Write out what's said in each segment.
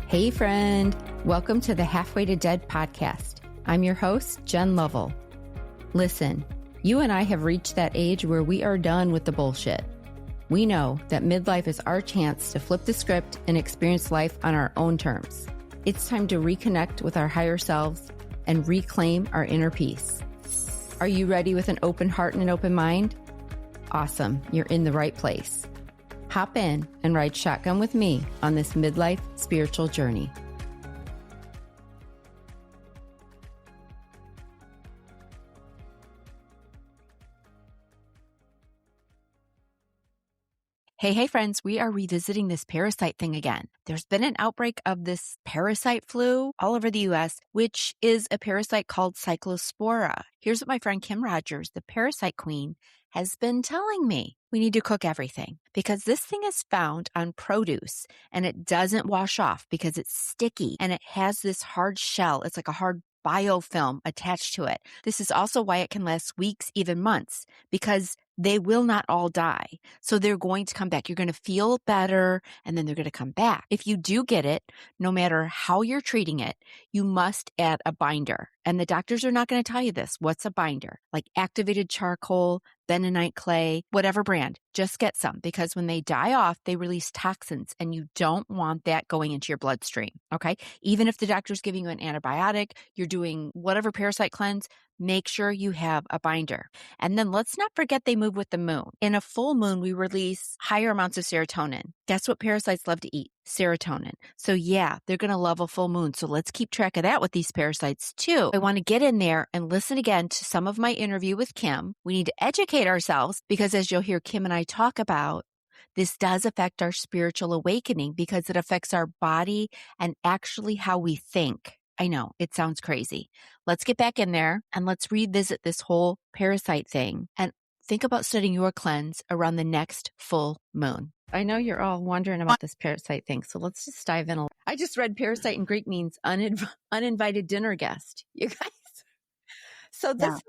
Hey friend, welcome to the Halfway to Dead podcast. I'm your host, Jen Lovell. Listen, you and I have reached that age where we are done with the bullshit. We know that midlife is our chance to flip the script and experience life on our own terms. It's time to reconnect with our higher selves and reclaim our inner peace. Are you ready with an open heart and an open mind? Awesome, you're in the right place. Hop in and ride shotgun with me on this midlife spiritual journey. Hey friends, we are revisiting this parasite thing again. There's been an outbreak of this parasite flu all over the US, which is a parasite called cyclospora. Here's what my friend Kim Rogers, the parasite queen, has been telling me. We need to cook everything because this thing is found on produce and it doesn't wash off because it's sticky and it has this hard shell. It's like a hard biofilm attached to it. This is also why it can last weeks, even months, because they will not all die. So they're going to come back. You're going to feel better and then they're going to come back. If you do get it, no matter how you're treating it, you must add a binder. And the doctors are not going to tell you this. What's a binder? Like activated charcoal, bentonite clay, whatever brand. Just get some because when they die off, they release toxins and you don't want that going into your bloodstream. Okay. Even if the doctor's giving you an antibiotic, you're doing whatever parasite cleanse, make sure you have a binder. And then let's not forget they move with the moon. In a full moon, we release higher amounts of serotonin. That's what parasites love to eat, serotonin. So yeah, they're going to love a full moon. So let's keep track of that with these parasites too. I want to get in there and listen again to some of my interview with Kim. We need to educate ourselves because as you'll hear Kim and I talk about, this does affect our spiritual awakening because it affects our body and actually how we think. I know, it sounds crazy. Let's get back in there and let's revisit this whole parasite thing and think about starting your cleanse around the next full moon. I know you're all wondering about this parasite thing, so let's just dive in. I just read parasite in Greek means uninvited dinner guest, you guys. So this is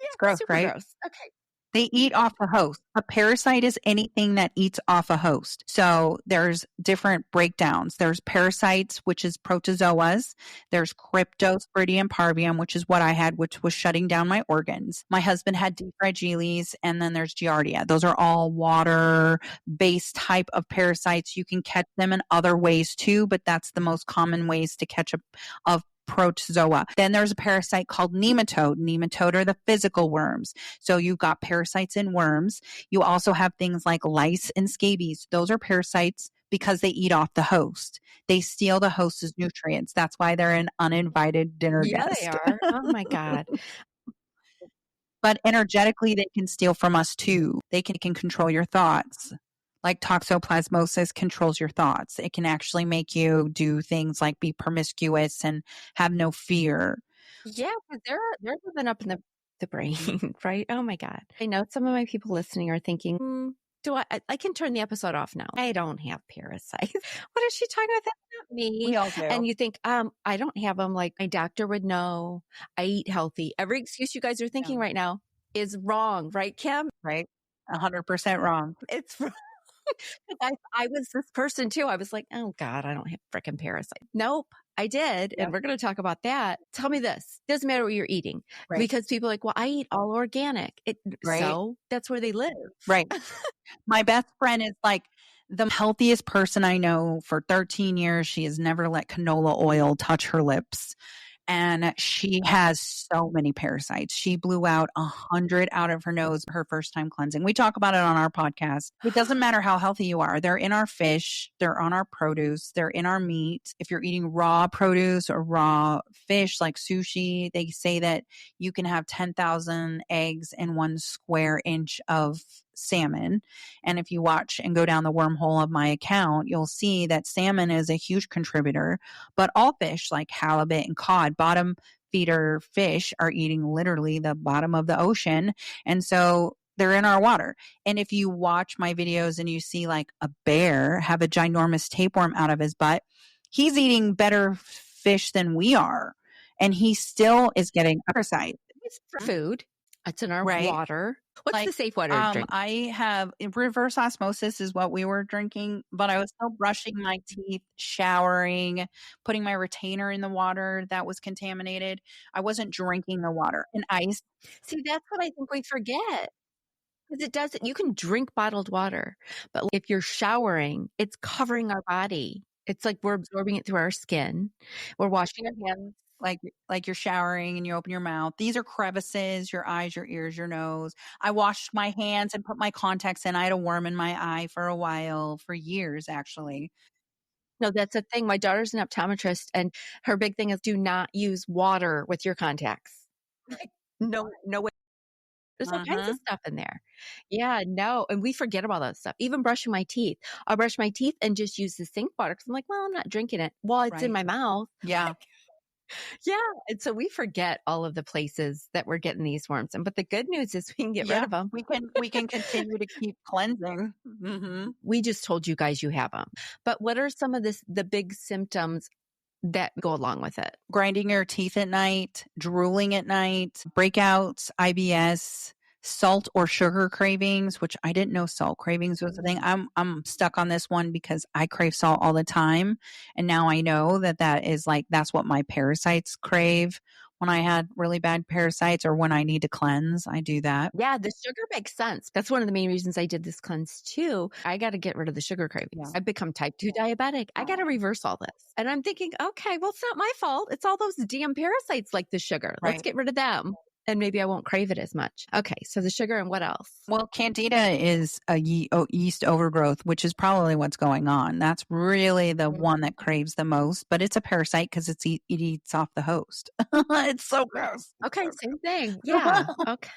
it's gross, super right? Gross. Okay. They eat off the host. A parasite is anything that eats off a host. So there's different breakdowns. There's parasites, which is protozoas. There's cryptosporidium parvium, which is what I had, which was shutting down my organs. My husband had D. fragilis, and then there's giardia. Those are all water-based type of parasites. You can catch them in other ways too, but that's the most common ways to catch a protozoa. Then there's a parasite called nematode. Nematode are the physical worms. So you've got parasites in worms. You also have things like lice and scabies. Those are parasites because they eat off the host. They steal the host's nutrients. That's why they're an uninvited dinner guest. Yeah, they are. Oh my God. But energetically, they can steal from us too. They can control your thoughts. Like toxoplasmosis controls your thoughts. It can actually make you do things like be promiscuous and have no fear. Yeah, but they're living up in the brain, right? Oh my God. I know some of my people listening are thinking, do I can turn the episode off now. I don't have parasites. What is she talking about? That's not me. We all do. And you think, I don't have them. Like my doctor would know. I eat healthy. Every excuse you guys are thinking right now is wrong, right, Kim? Right? 100% wrong. It's wrong. I was this person too. I was like, oh God, I don't have freaking parasites. Nope, I did. Yep. And we're going to talk about that. Tell me this. Doesn't matter what you're eating. Right. Because people are like, well, I eat all organic. Right. So that's where they live. Right. My best friend is like the healthiest person I know for 13 years. She has never let canola oil touch her lips. And she has so many parasites. She blew out 100 out of her nose her first time cleansing. We talk about it on our podcast. It doesn't matter how healthy you are. They're in our fish. They're on our produce. They're in our meat. If you're eating raw produce or raw fish like sushi, they say that you can have 10,000 eggs in 1 square inch of salmon. And if you watch and go down the wormhole of my account, you'll see that salmon is a huge contributor, but all fish like halibut and cod, bottom feeder fish, are eating literally the bottom of the ocean. And so they're in our water. And if you watch my videos and you see like a bear have a ginormous tapeworm out of his butt, he's eating better fish than we are. And he still is getting parasites. It's for food. It's in our Right. water. What's the Like, safe water to drink? I have reverse osmosis is what we were drinking, but I was still brushing my teeth, showering, putting my retainer in the water that was contaminated. I wasn't drinking the water. And ice. See, that's what I think we forget. Because it doesn't, you can drink bottled water, but if you're showering, it's covering our body. It's like we're absorbing it through our skin. We're washing our hands. Like you're showering and you open your mouth. These are crevices, your eyes, your ears, your nose. I washed my hands and put my contacts in. I had a worm in my eye for a while, for years actually. No, that's a thing. My daughter's an optometrist, and her big thing is do not use water with your contacts. Like, no, no way. There's all kinds of Mhm. stuff in there. Yeah, no, and we forget about that stuff. Even brushing my teeth. I'll brush my teeth and just use the sink water because I'm like, well, I'm not drinking it. Well, it's in Right. my mouth. Yeah. Yeah, and so we forget all of the places that we're getting these worms in, but the good news is we can get rid Yeah. of them. We can continue to keep cleansing. Mhm. We just told you guys you have them. But what are some of the big symptoms that go along with it? Grinding your teeth at night, drooling at night, breakouts, IBS, salt or sugar cravings, which I didn't know salt cravings was a thing. I'm stuck on this one because I crave salt all the time, and now I know that is like that's what my parasites crave. When I had really bad parasites or when I need to cleanse, I do that. Yeah, the sugar makes sense. That's one of the main reasons I did this cleanse too. I got to get rid of the sugar cravings. Yeah. I've become type 2 diabetic. I got to reverse all this. And I'm thinking, okay, well, it's not my fault. It's all those damn parasites like the sugar. Let's Right. get rid of them. And maybe I won't crave it as much. Okay, so the sugar and what else? Well, candida is a yeast overgrowth, which is probably what's going on. That's really the one that craves the most, but it's a parasite because it eats off the host. It's so gross. Okay, same thing. Yeah. Okay.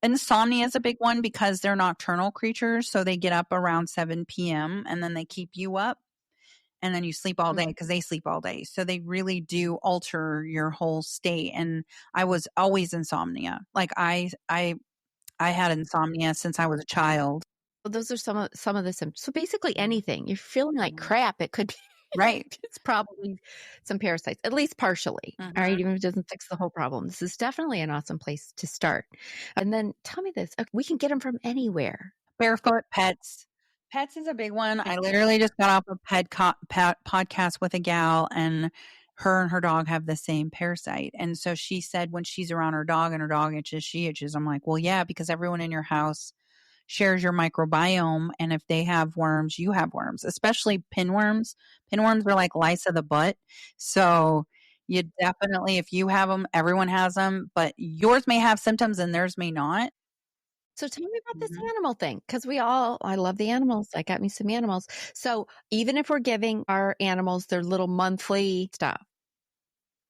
Insomnia is a big one because they're nocturnal creatures. So they get up around 7 p.m. and then they keep you up and then you sleep all day because they sleep all day. So they really do alter your whole state. And I was always insomnia. Like I had insomnia since I was a child. Well, those are some of the symptoms. So basically anything. You're feeling like crap, it could be Right. it's probably some parasites, at least partially. All right, even if it doesn't fix the whole problem. This is definitely an awesome place to start. And then tell me this, we can get them from anywhere. Barefoot pets. Pets is a big one. I literally just got off a pet podcast with a gal, and her dog have the same parasite. And so she said when she's around her dog and her dog itches, she itches. I'm like, well, yeah, because everyone in your house shares your microbiome. And if they have worms, you have worms, especially pinworms. Pinworms are like lice of the butt. So you definitely, if you have them, everyone has them, but yours may have symptoms and theirs may not. So tell me about this animal thing, because I love the animals. I got me some animals. So even if we're giving our animals their little monthly stuff,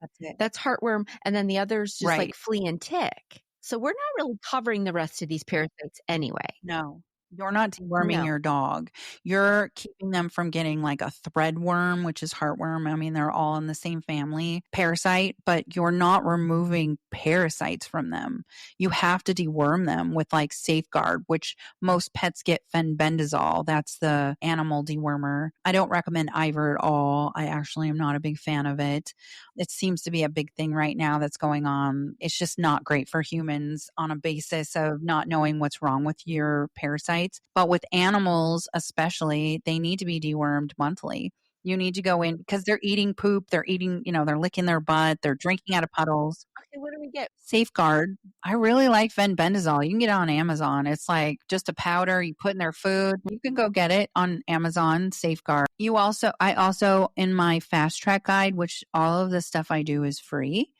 That's it. that's heartworm, and then the others just Right. like flea and tick. So we're not really covering the rest of these parasites anyway. No, you're not deworming No. your dog. You're keeping them from getting like a threadworm, which is heartworm. I mean, they're all in the same family parasite, but you're not removing parasites from them. You have to deworm them with like Safeguard, which most pets get fenbendazole. That's the animal dewormer. I don't recommend Ivor at all. I actually am not a big fan of it. It seems to be a big thing right now that's going on. It's just not great for humans on a basis of not knowing what's wrong with your parasites. But with animals, especially, they need to be dewormed monthly. You need to go in because they're eating poop, they're eating, they're licking their butt, they're drinking out of puddles. Okay, what do we get? Safeguard. I really like fenbendazole. You can get it on Amazon. It's like just a powder you put in their food. You can go get it on Amazon, Safeguard. I also in my fast track guide, which all of the stuff I do is free.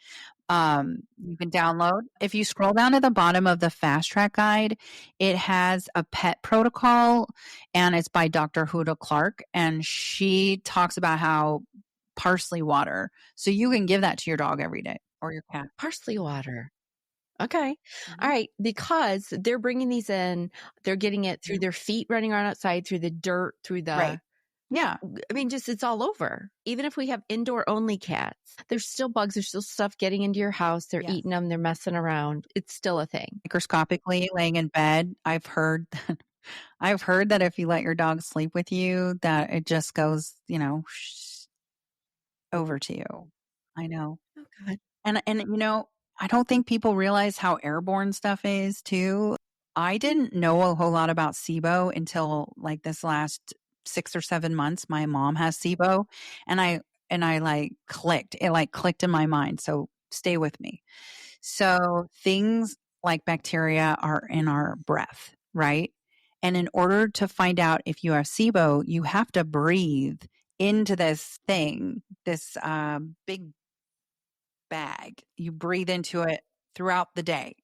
You can download. If you scroll down to the bottom of the fast track guide, it has a pet protocol and it's by Dr. Huda Clark. And she talks about how parsley water. So you can give that to your dog every day or your cat. Parsley water. Okay. All right. Because they're bringing these in, they're getting it through their feet running around outside, through the dirt, through the. Right. Yeah. I mean, just it's all over. Even if we have indoor only cats, there's still bugs, there's still stuff getting into your house. They're eating them, they're messing around. It's still a thing. Microscopically laying in bed, I've heard that if you let your dog sleep with you, that it just goes, over to you. I know. Oh God. And I don't think people realize how airborne stuff is too. I didn't know a whole lot about SIBO until like this last 6 or 7 months. My mom has SIBO and I like clicked. It like clicked in my mind. So stay with me. So things like bacteria are in our breath, right? And in order to find out if you have SIBO, you have to breathe into this thing, this big bag. You breathe into it throughout the day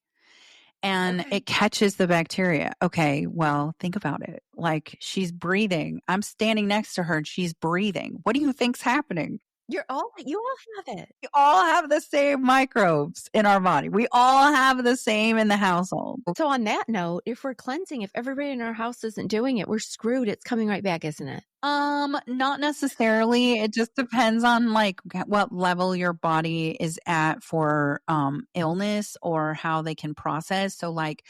and Okay. it catches the bacteria. Okay, well, think about it. Like she's breathing. I'm standing next to her and she's breathing. What do you think's happening? You all have it. We all have the same microbes in our body. We all have the same in the household. So on that note, if we're cleansing, if everybody in our house isn't doing it, we're screwed. It's coming right back, isn't it? Not necessarily. It just depends on like what level your body is at for illness or how they can process. So like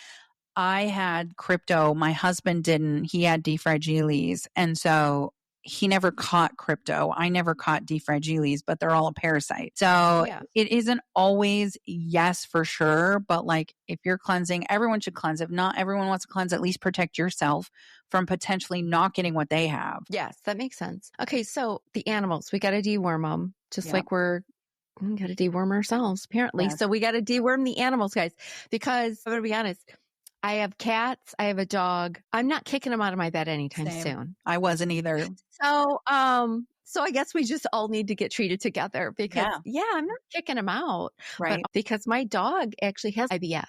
I had crypto, my husband didn't. He had D. fragilis, and so he never caught crypto. I never caught D. fragilis, but they're all a parasite. So Yeah. it isn't always yes for sure, but like if you're cleansing, everyone should cleanse. If not everyone wants to cleanse, at least protect yourself from potentially not getting what they have. Yes, that makes sense. Okay, so the animals, we got to deworm them, just Yep. like we got to deworm ourselves, apparently. Yes. So we got to deworm the animals, guys, because I'm going to be honest. I have cats. I have a dog. I'm not kicking them out of my bed anytime Same. soon. I wasn't either. So I guess we just all need to get treated together because I'm not kicking them out. Right. But because my dog actually has IBS.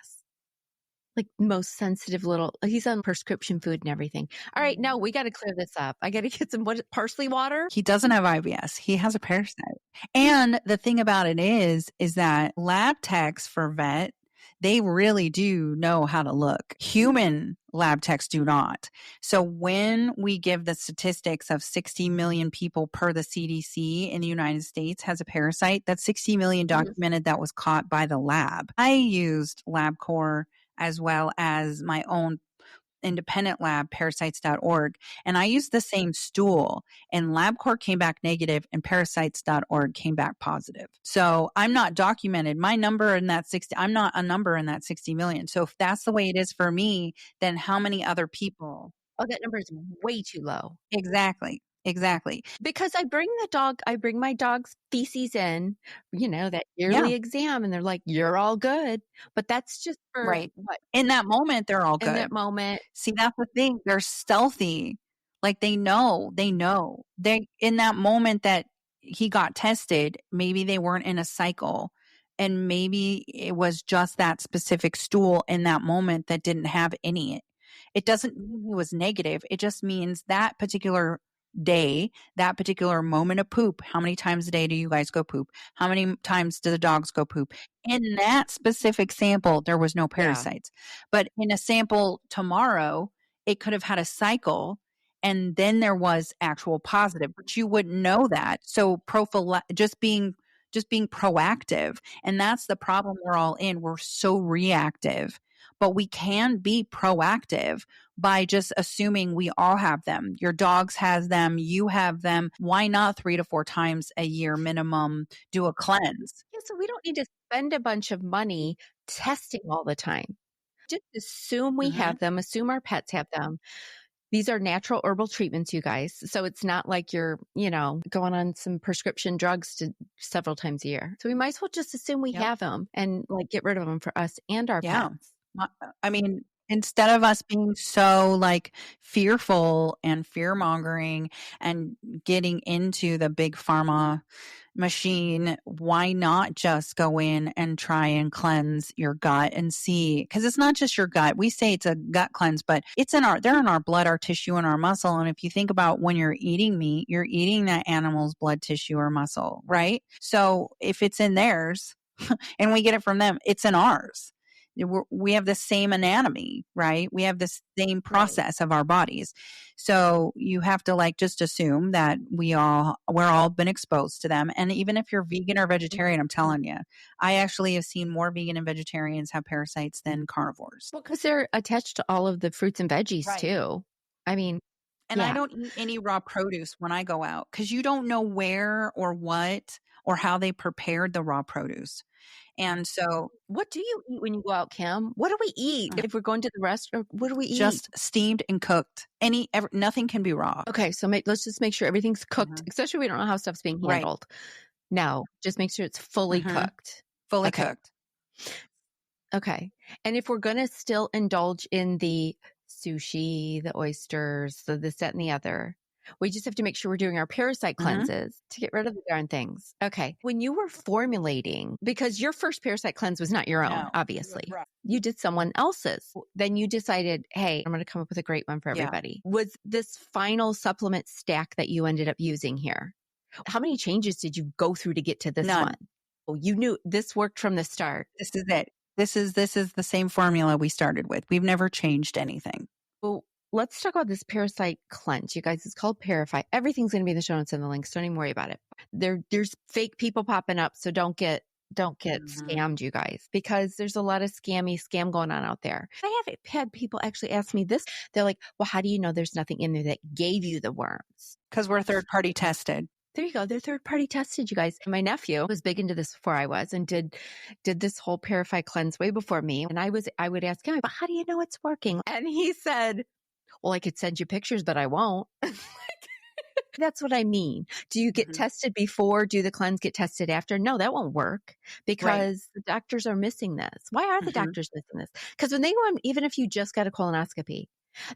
Like most sensitive little, he's on prescription food and everything. All right, no, we got to clear this up. I got to get some parsley water. He doesn't have IBS. He has a parasite. And the thing about it is that lab techs for vet, they really do know how to look. Human lab techs do not. So when we give the statistics of 60 million people per the CDC in the United States has a parasite, that's 60 million documented that was caught by the lab. I used LabCorp as well as my own independent lab, parasites.org. And I used the same stool and LabCorp came back negative and parasites.org came back positive. So I'm not documented. My number in that 60, I'm not a number in that 60 million. So if that's the way it is for me, then how many other people? Oh, that number is way too low. Exactly. Because I bring my dog's feces in, that yearly exam, and they're like, you're all good. But that's just for what? In that moment, they're all good. In that moment. See, that's the thing. They're stealthy. Like they know. They in that moment that he got tested, maybe they weren't in a cycle. And maybe it was just that specific stool in that moment that didn't have any. It doesn't mean he was negative. It just means that particular day, that particular moment of poop. How many times a day do you guys go poop? How many times do the dogs go poop? In that specific sample, there was no parasites. But in a sample tomorrow, it could have had a cycle and then there was actual positive, but you wouldn't know that. So just being proactive. And that's the problem we're all in. We're so reactive, but we can be proactive by just assuming we all have them. Your dogs has them, you have them. Why not 3 to 4 times a year minimum do a cleanse? Yeah, so we don't need to spend a bunch of money testing all the time. Just assume we have them, assume our pets have them. These are natural herbal treatments, you guys. So it's not like you're, going on some prescription drugs several times a year. So we might as well just assume we have them and like get rid of them for us and our pets. I mean, instead of us being so like fearful and fear mongering and getting into the big pharma machine, why not just go in and try and cleanse your gut and see? Because it's not just your gut. We say it's a gut cleanse, but they're in our blood, our tissue, and our muscle. And if you think about when you're eating meat, you're eating that animal's blood, tissue, or muscle, right? So if it's in theirs and we get it from them, it's in ours. We have the same anatomy, right? We have the same process of our bodies. So you have to like just assume that we're all been exposed to them. And even if you're vegan or vegetarian, I'm telling you, I actually have seen more vegan and vegetarians have parasites than carnivores. Well, because they're attached to all of the fruits and veggies too. I mean, and I don't eat any raw produce when I go out because you don't know where or what or how they prepared the raw produce. And so What do you eat when you go out, Kim? What do we eat if we're going to the restaurant? What do we eat? just steamed and cooked. Nothing can be raw. Okay, so let's just make sure everything's cooked, Mhm. especially if we don't know how stuff's being Right. handled. No, just make sure it's fully cooked. Fully Okay. cooked. Okay. And if we're going to still indulge in the sushi, the oysters, the this, that, and the other, we just have to make sure we're doing our parasite cleanses to get rid of the darn things. Okay. When you were formulating, because your first parasite cleanse was not your own, No. obviously. Right. You did someone else's. Then you decided, hey, I'm going to come up with a great one for Yeah. everybody. Was this final supplement stack that you ended up using here? How many changes did you go through to get to this None. one? Oh, you knew this worked from the start. This is it. This is the same formula we started with. We've never changed anything. Well, let's talk about this parasite cleanse. You guys, it's called Parasite. Everything's going to be in the show notes and the links. Don't even worry about it. There's fake people popping up, so don't get scammed, you guys, because there's a lot of scam going on out there. I have had people actually ask me this. They're like, well, how do you know there's nothing in there that gave you the worms? Because we're third party tested. There you go. They're third party tested, you guys. My nephew was big into this before I was and did this whole Parasite cleanse way before me. And I would ask him, but how do you know it's working? And he said, well, I could send you pictures, but I won't. That's what I mean. Do you get tested before? Do the cleanse get tested after? No, that won't work because the doctors are missing this. Why are the doctors missing this? Because when they go in, even if you just got a colonoscopy,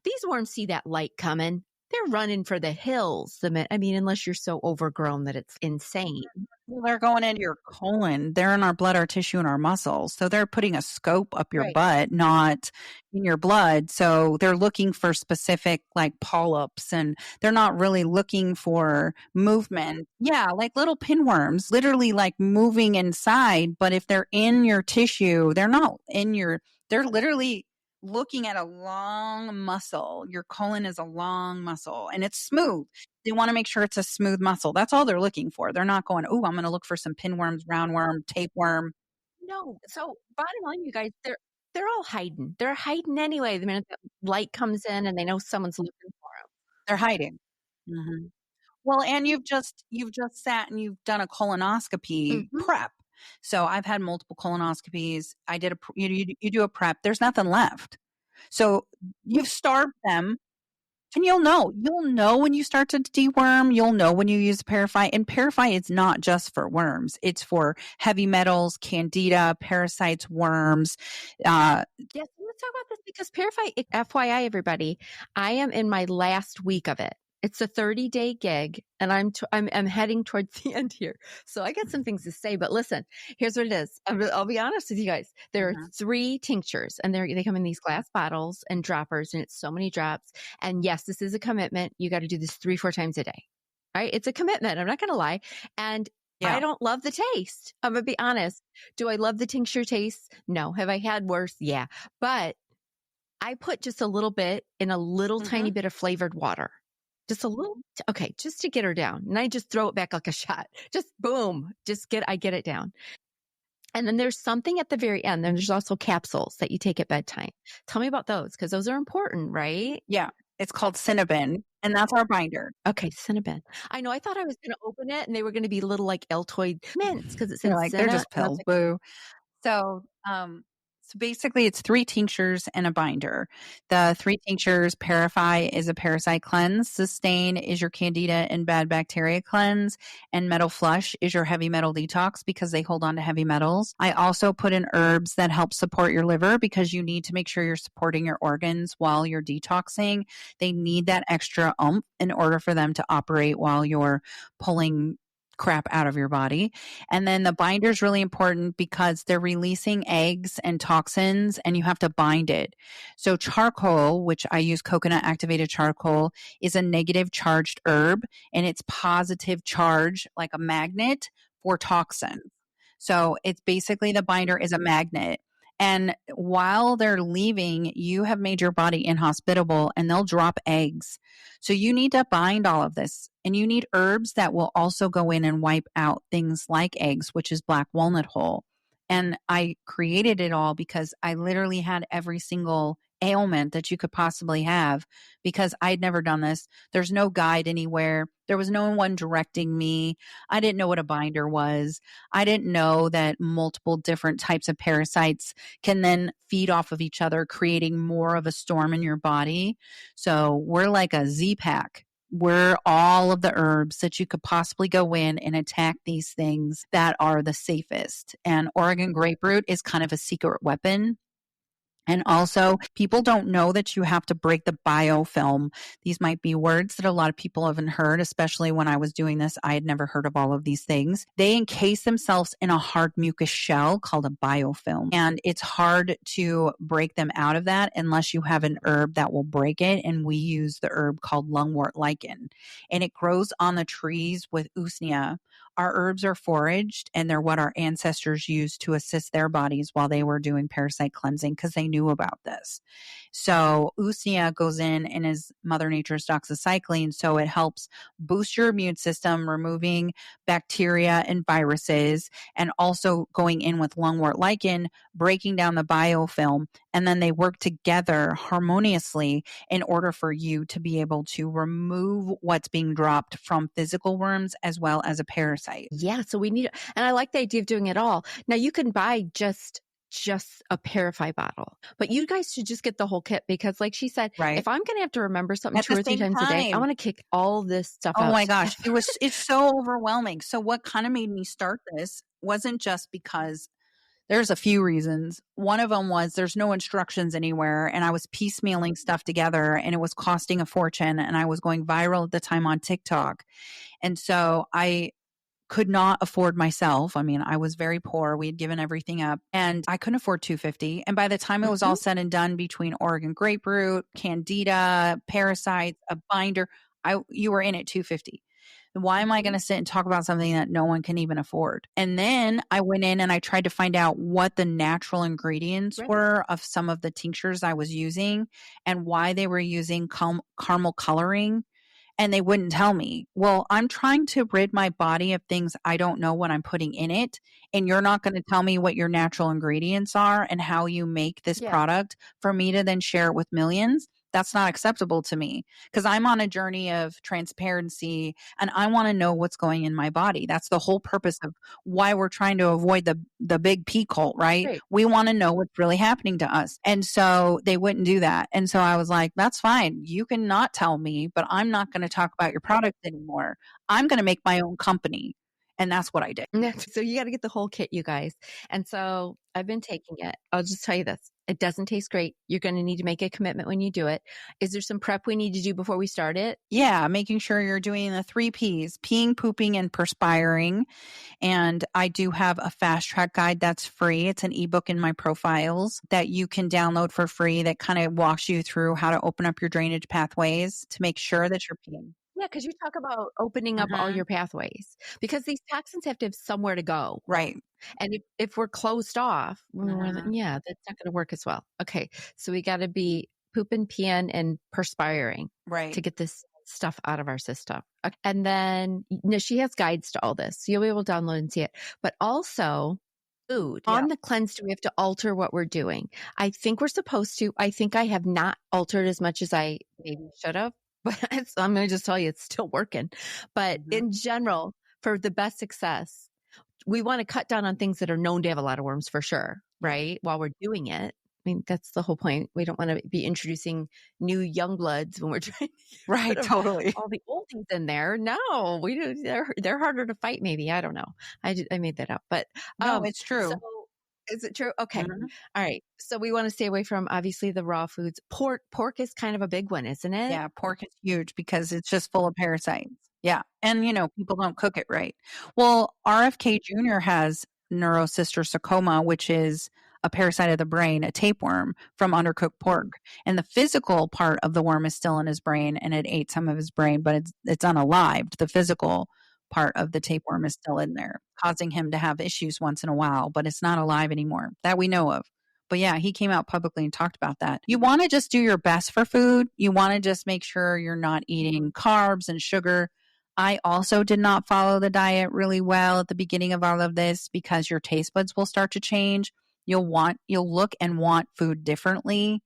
these worms see that light coming. They're running for the hills. Unless you're so overgrown that it's insane. Well, they're going into your colon. They're in our blood, our tissue, and our muscles. So they're putting a scope up your butt, not in your blood. So they're looking for specific like polyps, and they're not really looking for movement. Yeah, like little pinworms, literally like moving inside. But if they're in your tissue, they're not in your, they're literally looking at a long muscle. Your colon is a long muscle and it's smooth. They want to make sure it's a smooth muscle. That's all they're looking for. They're not going, oh, I'm going to look for some pinworms, roundworm, tapeworm. No. So bottom line, you guys, they're all hiding. They're hiding anyway. The minute the light comes in and they know someone's looking for them. They're hiding. Well, and you've just sat and you've done a colonoscopy prep. So I've had multiple colonoscopies. I did you do a prep. There's nothing left. So you've starved them. And you'll know when you start to deworm, you'll know when you use Parasite. And Parasite is not just for worms. It's for heavy metals, candida, parasites, worms. Yes, let's talk about this because Parasite, FYI, everybody, I am in my last week of it. It's a 30-day gig and I'm heading towards the end here. So I got some things to say, but listen, here's what it is. I'll be honest with you guys. There are 3 tinctures and they come in these glass bottles and droppers and it's so many drops. And yes, this is a commitment. You got to do this 3-4 times a day, right? It's a commitment. I'm not going to lie. And I don't love the taste. I'm going to be honest. Do I love the tincture taste? No. Have I had worse? Yeah. But I put just a little bit in a little tiny bit of flavored water. Just a little, okay, just to get her down. And I just throw it back like a shot. Just boom, I get it down. And then there's something at the very end. Then there's also capsules that you take at bedtime. Tell me about those because those are important, right? Yeah, it's called Cinnabon, and that's our binder. Okay, Cinnabon. I know. I thought I was going to open it and they were going to be little like Altoid mints because it's in they're just pills, boo. So basically it's 3 tinctures and a binder. The 3 tinctures, Parasite is a parasite cleanse. Sustain is your candida and bad bacteria cleanse. And Metal Flush is your heavy metal detox because they hold on to heavy metals. I also put in herbs that help support your liver because you need to make sure you're supporting your organs while you're detoxing. They need that extra oomph in order for them to operate while you're pulling crap out of your body. And then the binder is really important because they're releasing eggs and toxins and you have to bind it. So charcoal, which I use coconut activated charcoal, is a negative charged herb and it's positive charge like a magnet for toxins. So it's basically the binder is a magnet. And while they're leaving, you have made your body inhospitable and they'll drop eggs. So you need to bind all of this. And you need herbs that will also go in and wipe out things like eggs, which is black walnut hull. And I created it all because I literally had every single ailment that you could possibly have, because I'd never done this. There's no guide anywhere. There was no one directing me. I didn't know what a binder was. I didn't know that multiple different types of parasites can then feed off of each other, creating more of a storm in your body. So we're like a Z pack. We're all of the herbs that you could possibly go in and attack these things that are the safest. And Oregon grapefruit is kind of a secret weapon. And also, people don't know that you have to break the biofilm. These might be words that a lot of people haven't heard, especially when I was doing this. I had never heard of all of these things. They encase themselves in a hard mucus shell called a biofilm. And it's hard to break them out of that unless you have an herb that will break it. And we use the herb called lungwort lichen. And it grows on the trees with usnea. Our herbs are foraged, and they're what our ancestors used to assist their bodies while they were doing parasite cleansing, because they knew about this. So usnea goes in and is Mother Nature's doxycycline. So it helps boost your immune system, removing bacteria and viruses, and also going in with lungwort lichen, breaking down the biofilm. And then they work together harmoniously in order for you to be able to remove what's being dropped from physical worms as well as a parasite. Yeah. So we need, and I like the idea of doing it all. Now you can buy just a Parasite bottle, but you guys should just get the whole kit, because like she said, Right. if I'm going to have to remember something At 2 the or 3 same times a day, I time. want to kick all this stuff out. Oh my gosh. It's so overwhelming. So what kind of made me start this wasn't just because there's a few reasons. One of them was there's no instructions anywhere, and I was piecemealing stuff together, and it was costing a fortune, and I was going viral at the time on TikTok. And so I could not afford myself. I mean, I was very poor. We had given everything up, and I couldn't afford $250. And by the time it was all said and done, between Oregon grapefruit, candida, parasites, a binder, you were in at $250. Why am I going to sit and talk about something that no one can even afford? And then I went in and I tried to find out what the natural ingredients were of some of the tinctures I was using, and why they were using caramel coloring. And they wouldn't tell me. Well, I'm trying to rid my body of things I don't know what I'm putting in it. And you're not going to tell me what your natural ingredients are and how you make this product for me to then share it with millions. That's not acceptable to me, because I'm on a journey of transparency and I want to know what's going in my body. That's the whole purpose of why we're trying to avoid the big P cult, right? We want to know what's really happening to us. And so they wouldn't do that. And so I was like, that's fine. You can not tell me, but I'm not going to talk about your product anymore. I'm going to make my own company. And that's what I did. So you got to get the whole kit, you guys. And so I've been taking it. I'll just tell you this. It doesn't taste great. You're going to need to make a commitment when you do it. Is there some prep we need to do before we start it? Yeah, making sure you're doing the 3 Ps, peeing, pooping, and perspiring. And I do have a fast track guide that's free. It's an ebook in my profiles that you can download for free that kind of walks you through how to open up your drainage pathways to make sure that you're peeing. Yeah, because you talk about opening up all your pathways, because these toxins have to have somewhere to go. Right. And if we're closed off, that's not going to work as well. Okay. So we got to be pooping, peeing, and perspiring to get this stuff out of our system. Okay. And then she has guides to all this. So you'll be able to download and see it. But also food. On the cleanse, do we have to alter what we're doing? I think we're supposed to. I think I have not altered as much as I maybe should have. But I'm going to just tell you, it's still working. But in general, for the best success, we want to cut down on things that are known to have a lot of worms for sure, right? While we're doing it. I mean, that's the whole point. We don't want to be introducing new young bloods when we're trying to put all the old things in there. No, we do. They're harder to fight. Maybe. I don't know. I made that up, but no, it's true. So, is it true? Okay. All right. So we want to stay away from obviously the raw foods. Pork is kind of a big one, isn't it? Yeah. Pork is huge because it's just full of parasites. Yeah. And people don't cook it right. Well, RFK Jr. has neurocystosarcoma, which is a parasite of the brain, a tapeworm from undercooked pork. And the physical part of the worm is still in his brain, and it ate some of his brain, but it's unalived. The physical part of the tapeworm is still in there, causing him to have issues once in a while, but it's not alive anymore that we know of. But yeah, he came out publicly and talked about that. You want to just do your best for food. You want to just make sure you're not eating carbs and sugar. I also did not follow the diet really well at the beginning of all of this, because your taste buds will start to change. You'll look and want food differently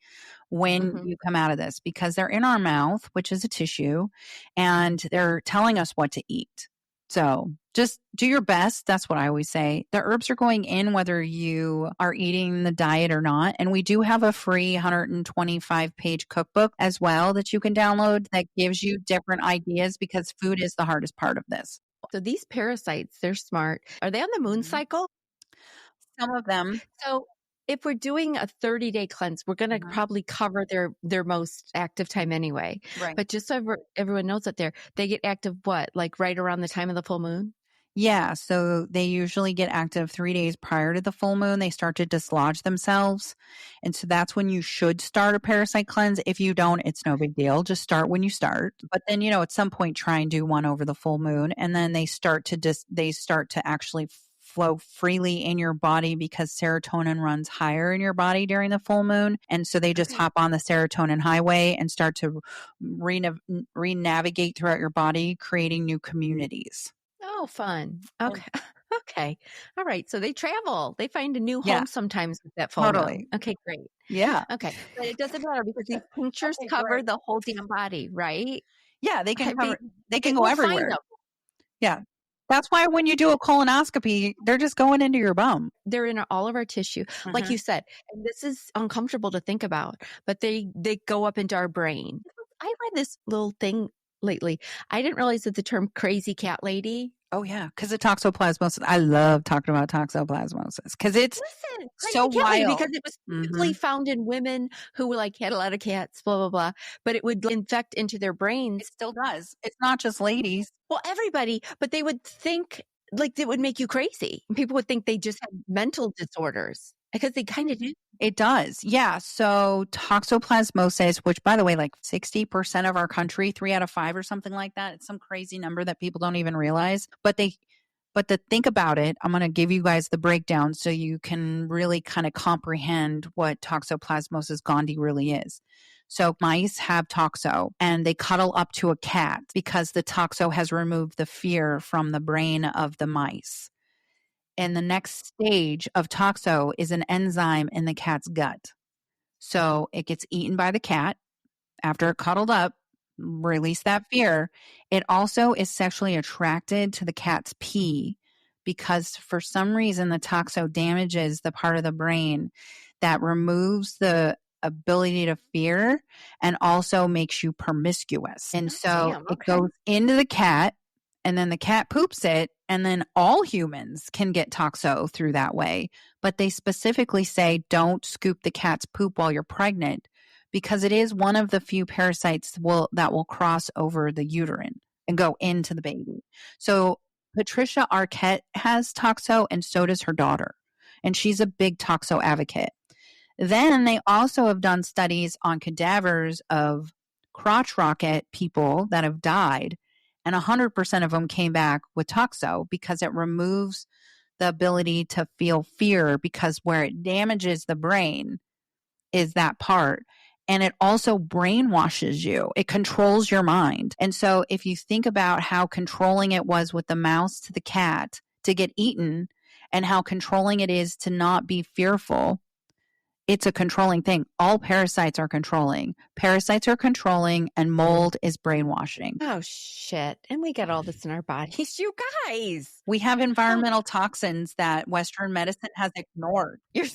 when Mhm. you come out of this because they're in our mouth, which is a tissue, and they're telling us what to eat. So just do your best. That's what I always say. The herbs are going in whether you are eating the diet or not. And we do have a free 125-page cookbook as well that you can download that gives you different ideas because food is the hardest part of this. So these parasites, they're smart. Are they on the moon Mhm. cycle? Some of them. So if we're doing a 30-day cleanse, we're going to Mhm. probably cover their most active time anyway. Right. But just so everyone knows that they get active what? Like right around the time of the full moon? Yeah, so they usually get active 3 days prior to the full moon. They start to dislodge themselves. And so that's when you should start a parasite cleanse. If you don't, it's no big deal. Just start when you start. But then, at some point try and do one over the full moon and then they start to actually flow freely in your body because serotonin runs higher in your body during the full moon. And so they just Okay. hop on the serotonin highway and start to re-navigate throughout your body, creating new communities. Oh, fun. Okay. Okay. All right. So they travel. They find a new Yeah, home sometimes with that full totally. moon. Okay, great. Yeah. Okay. But it doesn't matter because these tinctures Okay, cover great. the whole damn body, right? Yeah, they can cover they can go We'll find everywhere. them. Yeah. That's why when you do a colonoscopy, they're just going into your bum. They're in all of our tissue, like Mhm. you said, and this is uncomfortable to think about, but they go up into our brain. I read this little thing lately. I didn't realize that the term crazy cat lady. Oh, yeah, because of toxoplasmosis. I love talking about toxoplasmosis because it's Listen, so crazy cat lady, wild. because it was typically Mhm. found in women who were like had a lot of cats, blah blah blah, but it would infect into their It brains. still does. It's not just ladies. Well, everybody, but they would think like it would make you crazy. People would think they just had mental disorders because they kind of do. It does. Yeah. So toxoplasmosis, which by the way, like 60% of our country, 3 out of 5 or something like that. It's some crazy number that people don't even realize. But to think about it, I'm going to give you guys the breakdown so you can really kind of comprehend what toxoplasmosis gondii really is. So mice have toxo and they cuddle up to a cat because the toxo has removed the fear from the brain of the mice. And the next stage of toxo is an enzyme in the cat's gut. So it gets eaten by the cat after it cuddled up, release that fear. It also is sexually attracted to the cat's pee because for some reason the toxo damages the part of the brain that removes the ability to fear and also makes you promiscuous. And so Damn, it okay. goes into the cat and then the cat poops it and then all humans can get toxo through that way. But they specifically say don't scoop the cat's poop while you're pregnant because it is one of the few parasites that will cross over the uterine and go into the baby. So Patricia Arquette has toxo and so does her daughter. And she's a big toxo advocate. Then they also have done studies on cadavers of crotch rocket people that have died, and 100% of them came back with toxo because it removes the ability to feel fear because where it damages the brain is that part. And it also brainwashes you. It controls your mind. And so if you think about how controlling it was with the mouse to the cat to get eaten and how controlling it is to not be fearful, it's a controlling thing. All parasites are controlling. Parasites are controlling and mold is brainwashing. Oh shit. And we got all this in our bodies. You guys. We have environmental toxins that Western medicine has ignored. You're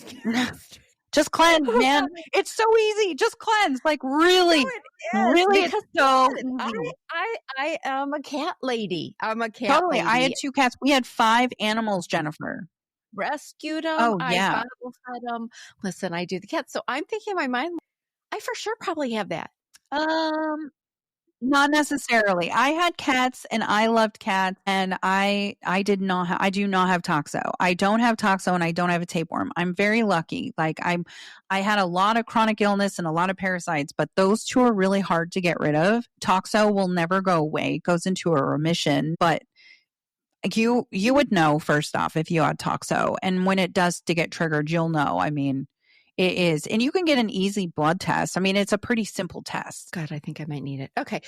Just cleanse, Oh, man. God. It's so easy. Just cleanse. Like really, No, it is, really, it's because so listen, easy. I am a cat lady. I'm a cat Totally. lady. I had 2 cats. We had 5 animals, Jennifer. Rescued them. Oh, I yeah. bottle fed them. Listen, I do the cats. So I'm thinking in my mind, I for sure probably have that. Not necessarily. I had cats and I loved cats and I do not have toxo. I don't have toxo and I don't have a tapeworm. I'm very lucky. Like I had a lot of chronic illness and a lot of parasites, but those 2 are really hard to get rid of. Toxo will never go away. It goes into a remission, but you would know first off if you had toxo, and when it does to get triggered, you'll know. I mean, it is. And you can get an easy blood test. I mean, it's a pretty simple test. God, I think I might need it. Okay.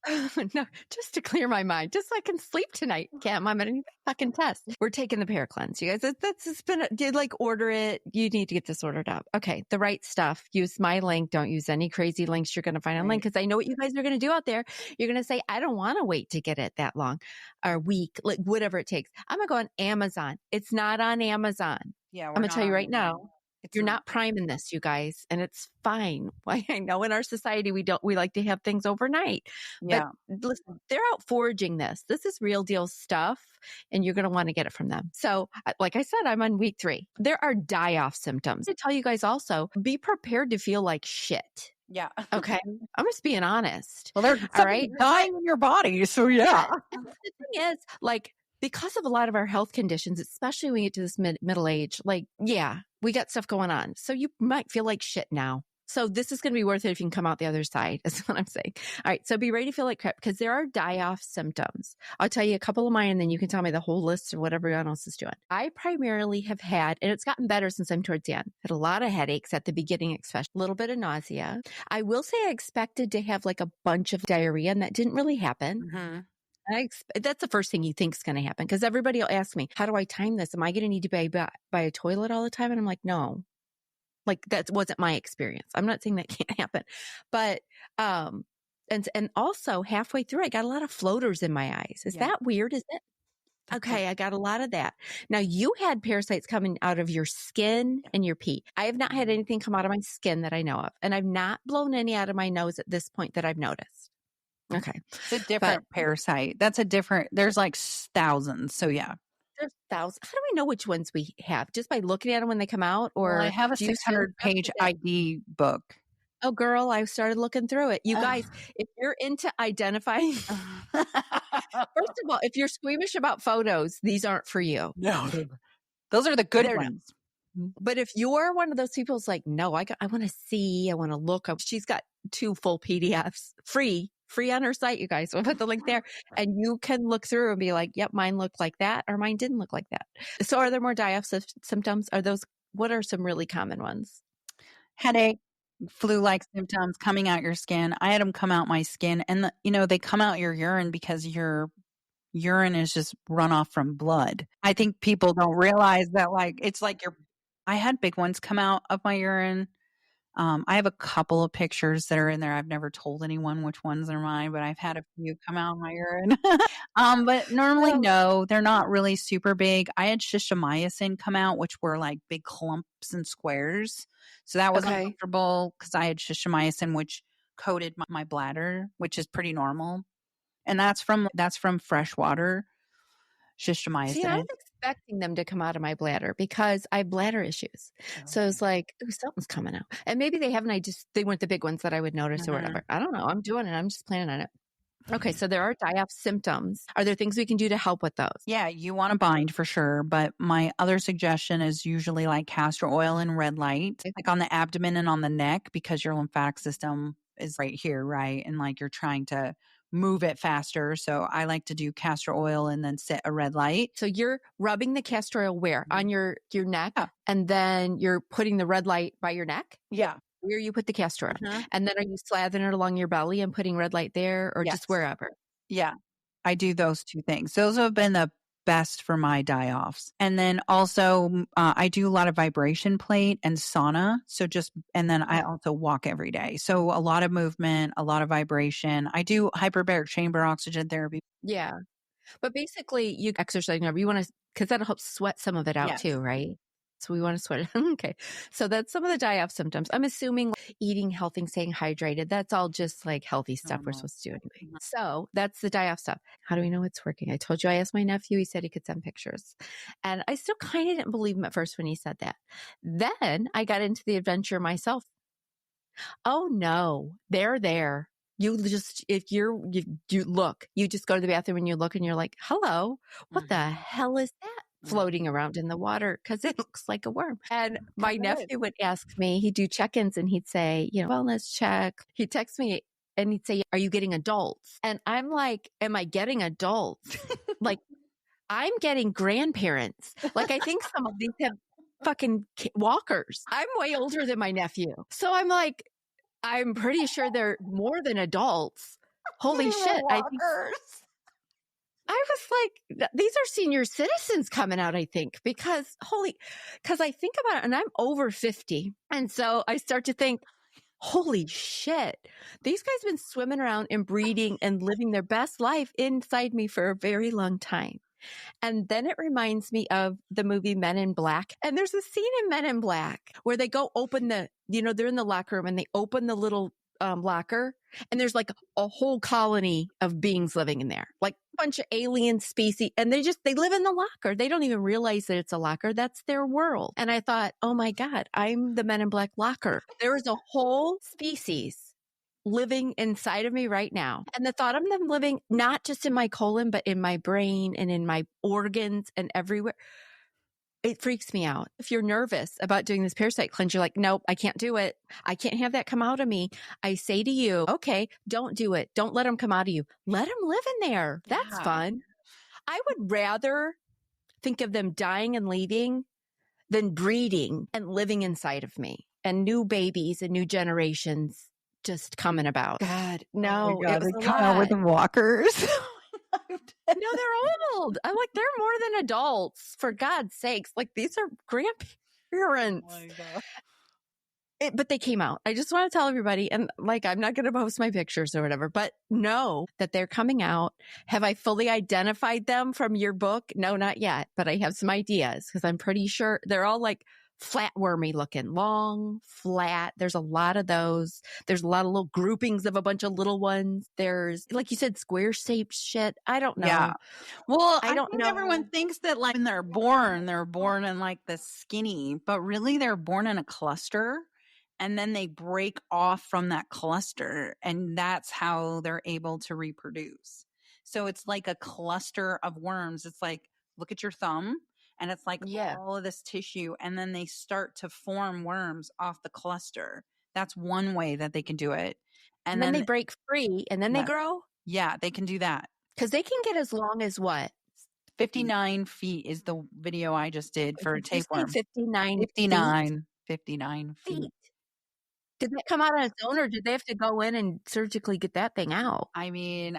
No, just to clear my mind, just so I can sleep tonight. Cam, I'm going to fucking test. We're taking the Pear Cleanse, you guys. That's it's been, did like order it. You need to get this ordered up. Okay. The right stuff. Use my link. Don't use any crazy links you're going to find online because I know what you guys are going to do out there. You're going to say, I don't want to wait to get it that long or week, like whatever it takes. I'm going to go on Amazon. It's not on Amazon. Yeah. I'm going to tell you right now. It's You're not priming this, you guys, and it's fine. Why I know in our society we like to have things overnight. Yeah. But listen, they're out foraging this. This is real deal stuff, and you're going to want to get it from them. So, like I said, I'm on week 3. There are die-off symptoms. I tell you guys also, be prepared to feel like shit. Yeah. Okay. I'm just being honest. Well, there's all right dying in your body. So yeah. The thing is, like, because of a lot of our health conditions, especially when you get to this middle age, like, yeah, we got stuff going on. So you might feel like shit now. So this is going to be worth it if you can come out the other side, is what I'm saying. All right. So be ready to feel like crap because there are die-off symptoms. I'll tell you a couple of mine and then you can tell me the whole list of what everyone else is doing. I primarily have had, and it's gotten better since I'm towards the end, had a lot of headaches at the beginning, especially a little bit of nausea. I will say I expected to have like a bunch of diarrhea and that didn't really happen. Mm-hmm. That's the first thing you think is going to happen because everybody will ask me, how do I time this? Am I going to need to buy a toilet all the time? And I'm like, no, like that wasn't my experience. I'm not saying that can't happen, but, and also halfway through, I got a lot of floaters in my eyes. Is that weird? Is it? Okay. I got a lot of that. Now you had parasites coming out of your skin and your pee. I have not had anything come out of my skin that I know of. And I've not blown any out of my nose at this point that I've noticed. Okay. It's a different parasite. There's like thousands. So yeah. There's thousands. How do we know which ones we have? Just by looking at them when they come out? Or well, I have a 600-page ID book. Oh, girl, I started looking through it. You guys, if you're into identifying, first of all, if you're squeamish about photos, these aren't for you. No, those are the good ones. But if you're one of those people who's like, no, I want to see, I want to look. She's got 2 full PDFs free on her site, you guys. We'll put the link there and you can look through and be like, yep, mine looked like that or mine didn't look like that. So are there more die-off symptoms? What are some really common ones? Headache, flu-like symptoms coming out your skin. I had them come out my skin and they come out your urine because your urine is just runoff from blood. I think people don't realize that it's like I had big ones come out of my urine. I have a couple of pictures that are in there. I've never told anyone which ones are mine, but I've had a few come out of my urine. But normally, no, they're not really super big. I had schistomiasin come out, which were like big clumps and squares. So that was uncomfortable because I had schistomiasin, which coated my bladder, which is pretty normal. And that's from fresh water. Schistomiasin. See, I was expecting them to come out of my bladder because I have bladder issues. So it's like, ooh, something's coming out. And maybe they haven't. They weren't the big ones that I would notice or whatever. I don't know. I'm doing it. I'm just planning on it. Okay. So there are die-off symptoms. Are there things we can do to help with those? Yeah. You want to bind for sure. But my other suggestion is usually like castor oil and red light, like on the abdomen and on the neck, because your lymphatic system is right here, right? And like you're trying to move it faster. So I like to do castor oil and then set a red light. So you're rubbing the castor oil where? On your neck? Yeah. And then you're putting the red light by your neck? Yeah. Where you put the castor oil. And then are you slathering it along your belly and putting red light there or just wherever? Yeah. I do those 2 things. Those have been the best for my die-offs. And then also I do a lot of vibration plate and sauna. And then I also walk every day. So a lot of movement, a lot of vibration. I do hyperbaric chamber oxygen therapy. Yeah. But basically you exercise whenever you want to, because that'll help sweat some of it out too, right? So we want to sweat it. Okay. So that's some of the die-off symptoms. I'm assuming eating healthy, staying hydrated. That's all just like healthy stuff we're supposed to do anyway. So that's the die-off stuff. How do we know it's working? I told you I asked my nephew. He said he could send pictures. And I still kind of didn't believe him at first when he said that. Then I got into the adventure myself. Oh no, they're there. You just, if you look, you just go to the bathroom and you look and you're like, hello, what the hell is that floating around in the water? Because it looks like a worm. And my nephew would ask me, he'd do check-ins and he'd say, wellness check. He'd text me and he'd say, are you getting adults? And I'm like, am I getting adults? Like, I'm getting grandparents. Like, I think some of these have fucking walkers. I'm way older than my nephew. So I'm like, I'm pretty sure they're more than adults. Holy shit. I was like, these are senior citizens coming out, I think, because I think about it and I'm over 50. And so I start to think, holy shit, these guys have been swimming around and breeding and living their best life inside me for a very long time. And then it reminds me of the movie Men in Black. And there's a scene in Men in Black where they go open they're in the locker room and they open the little locker and there's like a whole colony of beings living in there, like a bunch of alien species. And they live in the locker. They don't even realize that it's a locker. That's their world. And I thought, oh my God, I'm the Men in Black locker. There is a whole species living inside of me right now. And the thought of them living not just in my colon, but in my brain and in my organs and everywhere, it freaks me out. If you're nervous about doing this parasite cleanse, you're like, nope, I can't do it. I can't have that come out of me. I say to you, okay, don't do it. Don't let them come out of you. Let them live in there. That's fun. I would rather think of them dying and leaving than breeding and living inside of me and new babies and new generations just coming about. God, no. Oh God, they come out with walkers. No, they're old. I'm like, they're more than adults, for God's sakes. Like, these are grandparents. Oh my God. But they came out. I just want to tell everybody, and like, I'm not going to post my pictures or whatever, but know that they're coming out. Have I fully identified them from your book? No, not yet, but I have some ideas because I'm pretty sure they're all like flatwormy looking, long, flat. There's a lot of those. There's a lot of little groupings of a bunch of little ones. There's, like you said, square shaped shit. I don't know. Yeah. Well, I don't think know. Everyone thinks that like when they're born in like the skinny, but really they're born in a cluster and then they break off from that cluster and that's how they're able to reproduce. So it's like a cluster of worms. It's like, look at your thumb. And it's like all of this tissue. And then they start to form worms off the cluster. That's one way that they can do it. And then they break free and then they grow? Yeah, they can do that. Because they can get as long as what? 59 feet is the video I just did for a tapeworm. 59 feet. Did that come out on its own or did they have to go in and surgically get that thing out? I mean,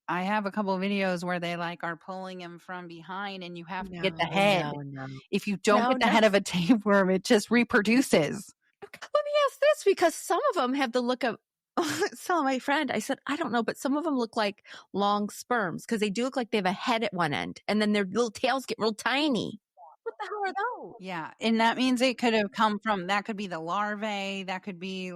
I have a couple of videos where they like are pulling him from behind and you have to get the head. No. If you don't get the head of a tapeworm, it just reproduces. Let me ask this because some of them have the look of, so my friend, I said, I don't know, but some of them look like long sperms because they do look like they have a head at one end and then their little tails get real tiny. What the hell are those? Yeah. And that means it could have come from, that could be the larvae. That could be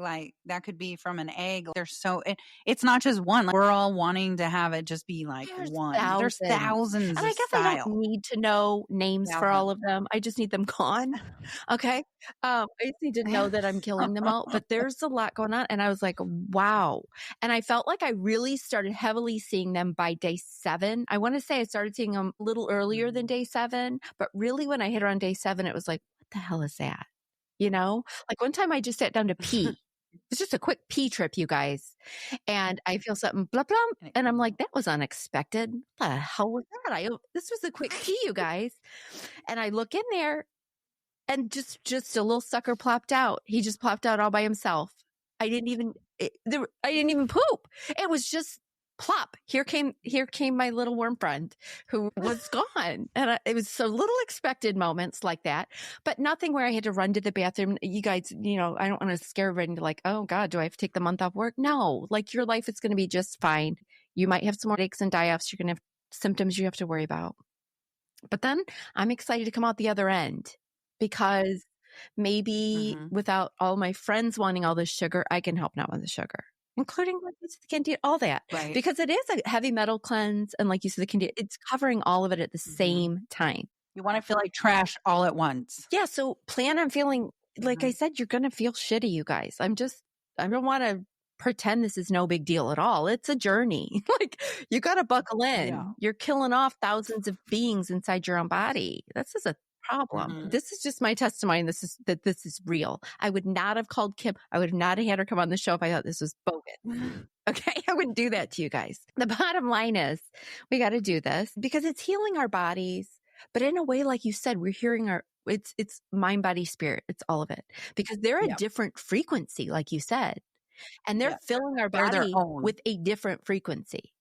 from an egg. It's not just one. Like, we're all wanting to have it just be like one. There's thousands. And I guess I don't need to know names for all of them. I just need them gone. Okay. I just need to know that I'm killing them all, but there's a lot going on. And I was like, wow. And I felt like I really started heavily seeing them by day 7. I want to say I started seeing them a little earlier than day 7, but really when I hit around day 7, it was like, what the hell is that? You know, like one time I just sat down to pee. It's just a quick pee trip, you guys. And I feel something blah, blah. And I'm like, that was unexpected. What the hell was that? This was a quick pee, you guys. And I look in there and just a little sucker plopped out. He just plopped out all by himself. I didn't even poop. It was just plop. Here came my little worm friend who was gone. And it was so little expected moments like that, but nothing where I had to run to the bathroom. You guys, you know, I don't want to scare everybody into like, oh God, do I have to take the month off work? No, like your life is going to be just fine. You might have some more aches and die-offs. You're going to have symptoms you have to worry about. But then I'm excited to come out the other end because maybe without all my friends wanting all this sugar, I can help out with the sugar. Including like the candida, all that. Right. Because it is a heavy metal cleanse. And like you said, the candida, it's covering all of it at the same time. You want to feel like trash all at once. Yeah. So plan on feeling, like I said, you're going to feel shitty, you guys. I don't want to pretend this is no big deal at all. It's a journey. Like you got to buckle in. Yeah. You're killing off thousands of beings inside your own body. This is a problem. This is just my testimony. This is real. I would not have called Kim. I would not have had her come on the show if I thought this was bogus. Okay. I wouldn't do that to you guys. The bottom line is we got to do this because it's healing our bodies, but in a way, like you said, we're hearing it's mind, body, spirit. It's all of it because they're a different frequency, like you said. and they're Yeah. filling our They're their body own. with a different frequency.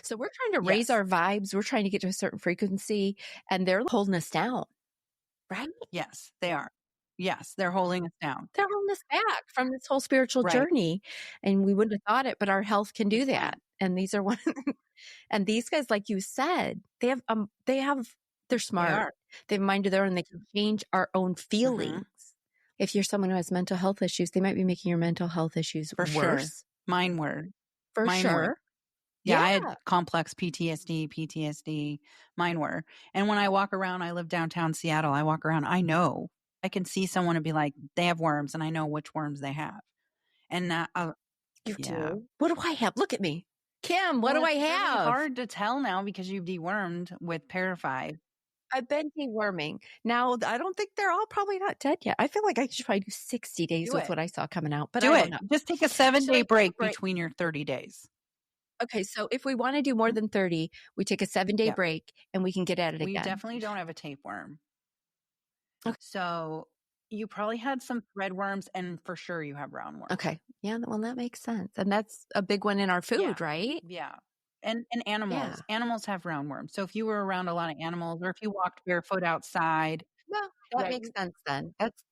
So we're trying to raise Yes. our vibes. We're trying to get to a certain frequency, and they're holding us down, right? Yes, they are. Yes, they're holding us down. They're holding us back from this whole spiritual Right. journey, and we wouldn't have thought it, but our health can do It that. can. And these are one, and these guys, like you said, they're They smart. are. They have a mind of their own. They can change our own feelings. If you're someone who has mental health issues, they might be making your mental health issues For sure. worse. Mine were. For Mine sure. were. Yeah, I had complex PTSD. Mine were. And when I walk around, I live downtown Seattle. I walk around, I know. I can see someone and be like, they have worms, and I know which worms they have. And You yeah. do? What do I have? Look at me. Kim, what do I It's really have? hard to tell now because you've dewormed with Parasite. I've been deworming. Now, I don't think they're all probably not dead yet. I feel like I should probably do 60 days with what I saw coming out, but Do I it. don't know. Just take a 7-day break between your 30 days. Okay, so if we want to do more than 30, we take a 7-day break and we can get at it again. We definitely don't have a tapeworm. Okay. So you probably had some threadworms, and for sure you have roundworms. Okay. Yeah, well, that makes sense. And that's a big one in our food, right? Yeah. And animals. Yeah. Animals have roundworms. So if you were around a lot of animals, or if you walked barefoot outside. No, that makes sense then. That's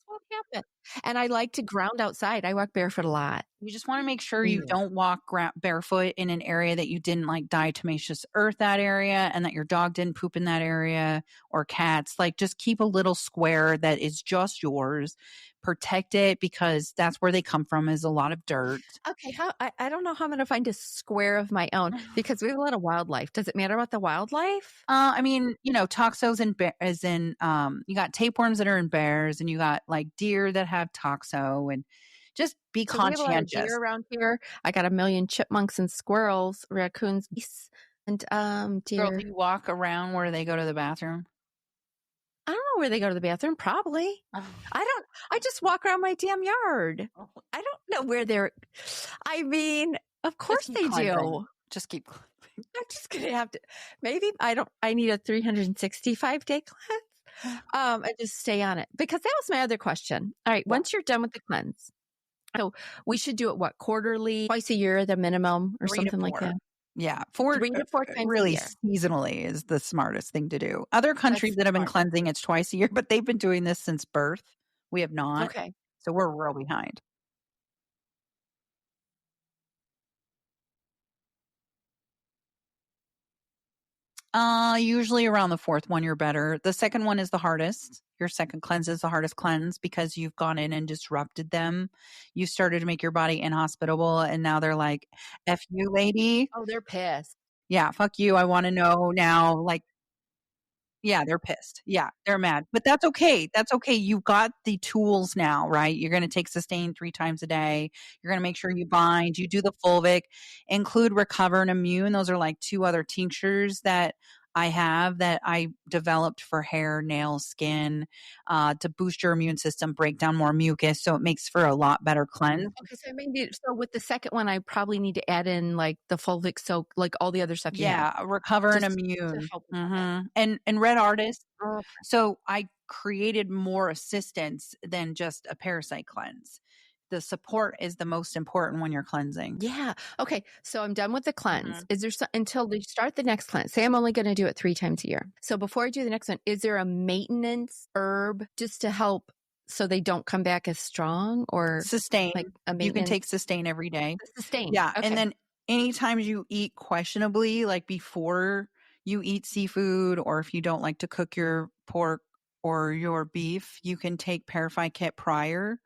what happened. And I like to ground outside. I walk barefoot a lot. You just want to make sure you don't walk barefoot in an area that you didn't like diatomaceous earth that area, and that your dog didn't poop in that area, or cats. Like, just keep a little square that is just yours. Protect it, because that's where they come from, is a lot of dirt. Okay, I don't know how I'm going to find a square of my own, because we have a lot of wildlife. Does it matter about the wildlife? I mean, toxos as in you got tapeworms that are in bears, and you got like deer that have toxo, and just be conscientious. We have a lot of deer around here. I got a million chipmunks and squirrels, raccoons, and deer. Girl, do you walk around where they go to the bathroom? I don't know where they go to the bathroom. Probably. I just walk around my damn yard. I don't know where they're. I mean, of course they do. Just keep. I'm just gonna have to. Maybe I need a 365-day cleanse. And just stay on it, because that was my other question. All right, once you're done with the cleanse, so we should do it quarterly, twice a year, the minimum, or something like that. Yeah, 3 to 4 times really a year. Seasonally is the smartest thing to do. Other countries that have been cleansing, it's twice a year, but they've been doing this since birth. We have not. Okay. So we're real behind. Usually around the 4th one, you're better. The second one is the hardest. Your second cleanse is the hardest cleanse, because you've gone in and disrupted them. You started to make your body inhospitable, and now they're like, F you, lady. Oh, they're pissed. Yeah, fuck you. I want to know now. Like, yeah, they're pissed. Yeah, they're mad. But that's okay. That's okay. You've got the tools now, right? You're going to take Sustain 3 times a day. You're going to make sure you bind. You do the fulvic. Include Recover and Immune. Those are like 2 other tinctures that I have, that I developed for hair, nails, skin, to boost your immune system, break down more mucus, so it makes for a lot better cleanse. Okay, so with the second one, I probably need to add in like the fulvic soak, like all the other stuff. Recover and Immune, and Red Artist. Okay. So I created more assistance than just a Parasite cleanse. The support is the most important when you're cleansing. Yeah. Okay. So I'm done with the cleanse. Is there until we start the next cleanse? Say I'm only going to do it 3 times a year. So before I do the next one, is there a maintenance herb just to help so they don't come back as strong, or Sustain? Like a you can take Sustain every day. Sustain. Yeah. Okay. And then anytime you eat questionably, like before you eat seafood, or if you don't like to cook your pork or your beef, you can take Parasite Kit prior.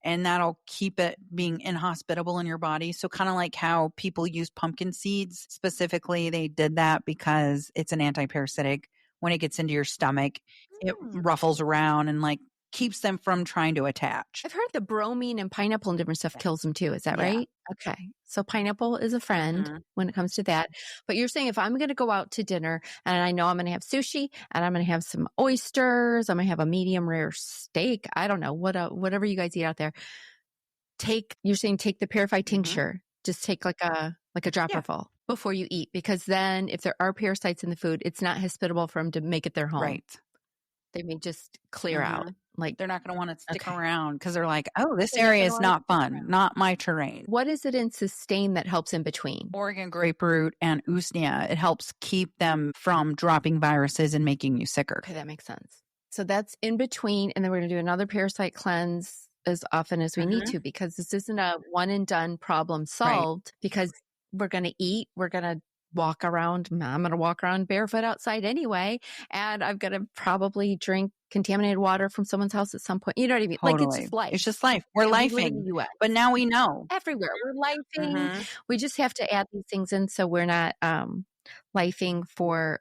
And that'll keep it being inhospitable in your body. So kind of like how people use pumpkin seeds specifically, they did that because it's an anti-parasitic. When it gets into your stomach, it ruffles around and like keeps them from trying to attach. I've heard the bromine and pineapple and different stuff kills them too. Is that right? Okay. So pineapple is a friend when it comes to that. But you're saying if I'm going to go out to dinner and I know I'm going to have sushi and I'm going to have some oysters, I'm going to have a medium rare steak. I don't know, whatever you guys eat out there. You're saying take the Parasite tincture. Just take like a dropper full before you eat, because then if there are parasites in the food, it's not hospitable for them to make it their home. Right. They may just clear out. Like, they're not going to want to stick Okay. around because they're like, oh, this They're not area gonna is wanna not stick fun, around. not my terrain. What is it in sustain that helps in between? Oregon grapefruit and usnea, it helps keep them from dropping viruses and making you sicker. Okay, that makes sense. So that's in between. And then we're going to do another parasite cleanse as often as we need to, because this isn't a one and done problem solved, because we're going to eat, we're going to walk around. I'm going to walk around barefoot outside anyway. And I'm going to probably drink contaminated water from someone's house at some point. You know what I mean? Like, it's just life. It's just life. We're And we live in lifing. the US. But now we know. Everywhere. We're lifing. We just have to add these things in so we're not lifing for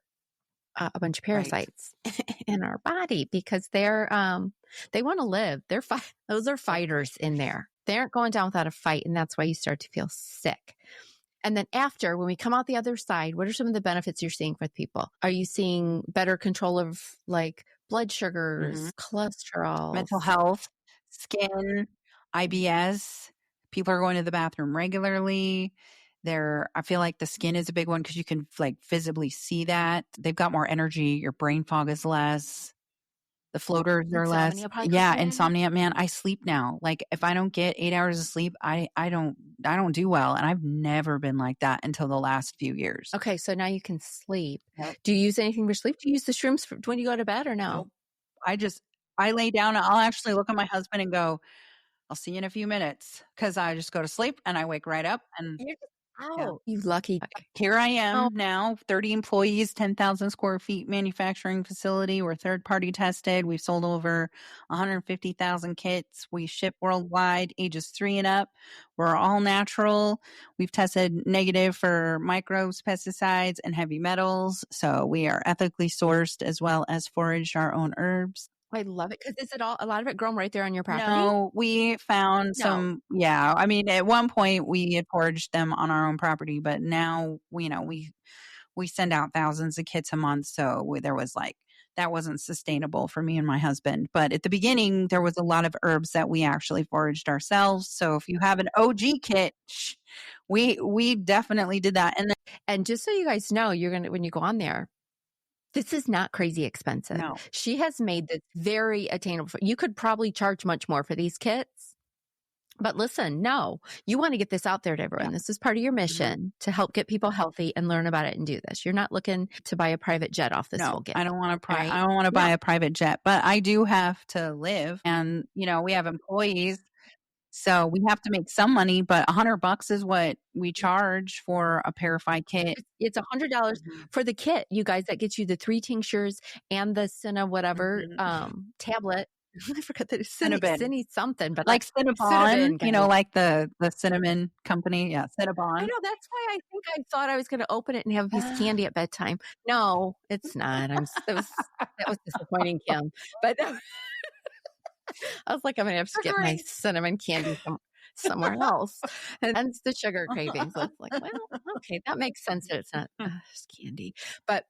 a bunch of parasites in our body, because they're they want to live. Those are fighters in there. They aren't going down without a fight, and that's why you start to feel sick. And then after, when we come out the other side, what are some of the benefits you're seeing with people? Are you seeing better control of like blood sugars, cholesterol, mental health, skin, IBS? People are going to the bathroom regularly. I feel like the skin is a big one because you can like visibly see that. They've got more energy. Your brain fog is less. The floaters are less. Insomnia probably Yeah, goes away. insomnia, man. I sleep now. Like if I don't get 8 hours of sleep, I don't do well. And I've never been like that until the last few years. Okay, so now you can sleep. Yep. Do you use anything for sleep? Do you use the shrooms when you go to bed or no? Nope. I lay down and I'll actually look at my husband and go, I'll see you in a few minutes, because I just go to sleep and I wake right up and You're just you lucky. here I am now, 30 employees, 10,000 square feet manufacturing facility. We're third party tested. We've sold over 150,000 kits. We ship worldwide, ages 3 and up. We're all natural. We've tested negative for microbes, pesticides, and heavy metals. So we are ethically sourced as well as foraged our own herbs. I love it. Because is it a lot of it grown right there on your property? No, we found some. Yeah, I mean, at one point we had foraged them on our own property, but now we send out thousands of kits a month. So there was like that wasn't sustainable for me and my husband. But at the beginning, there was a lot of herbs that we actually foraged ourselves. So if you have an OG kit, we definitely did that. And just so you guys know, you're gonna when you go on there. This is not crazy expensive. No. She has made this very attainable. You could probably charge much more for these kits. But listen, no, you want to get this out there to everyone. Yeah. This is part of your mission to help get people healthy and learn about it and do this. You're not looking to buy a private jet off this whole game. I don't want to buy a private jet, but I do have to live, and we have employees. So we have to make some money, but $100 is what we charge for a Parasite kit. It's $100 for the kit, you guys. That gets you the 3 tinctures and the Cinna whatever tablet. I forgot that it's Cinna something, but like Cinnabon, like the cinnamon company. Yeah, Cinnabon. I know, that's why I think I thought I was going to open it and have a piece of candy at bedtime. No, it's not. That was disappointing, Kim. But I was like, I'm going to have to get my cinnamon candy somewhere else. And it's the sugar cravings. So it's like, well, okay, that makes sense that it's not candy. But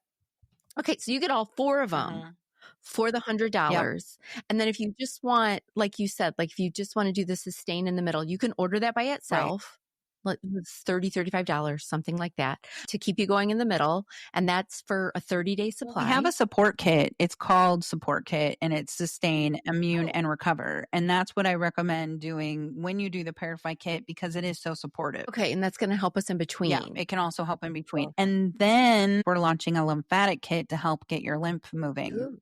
okay, so you get all 4 of them for the $100. Yep. And then if you just want, like you said, like if you just want to do the sustain in the middle, you can order that by itself. Like it's $30, $35, something like that, to keep you going in the middle. And that's for a 30-day supply. We have a support kit. It's called Support Kit, and it's Sustain, Immune, and Recover. And that's what I recommend doing when you do the Parasite Kit, because it is so supportive. Okay. And that's going to help us in between. Yeah, it can also help in between. And then we're launching a lymphatic kit to help get your lymph moving.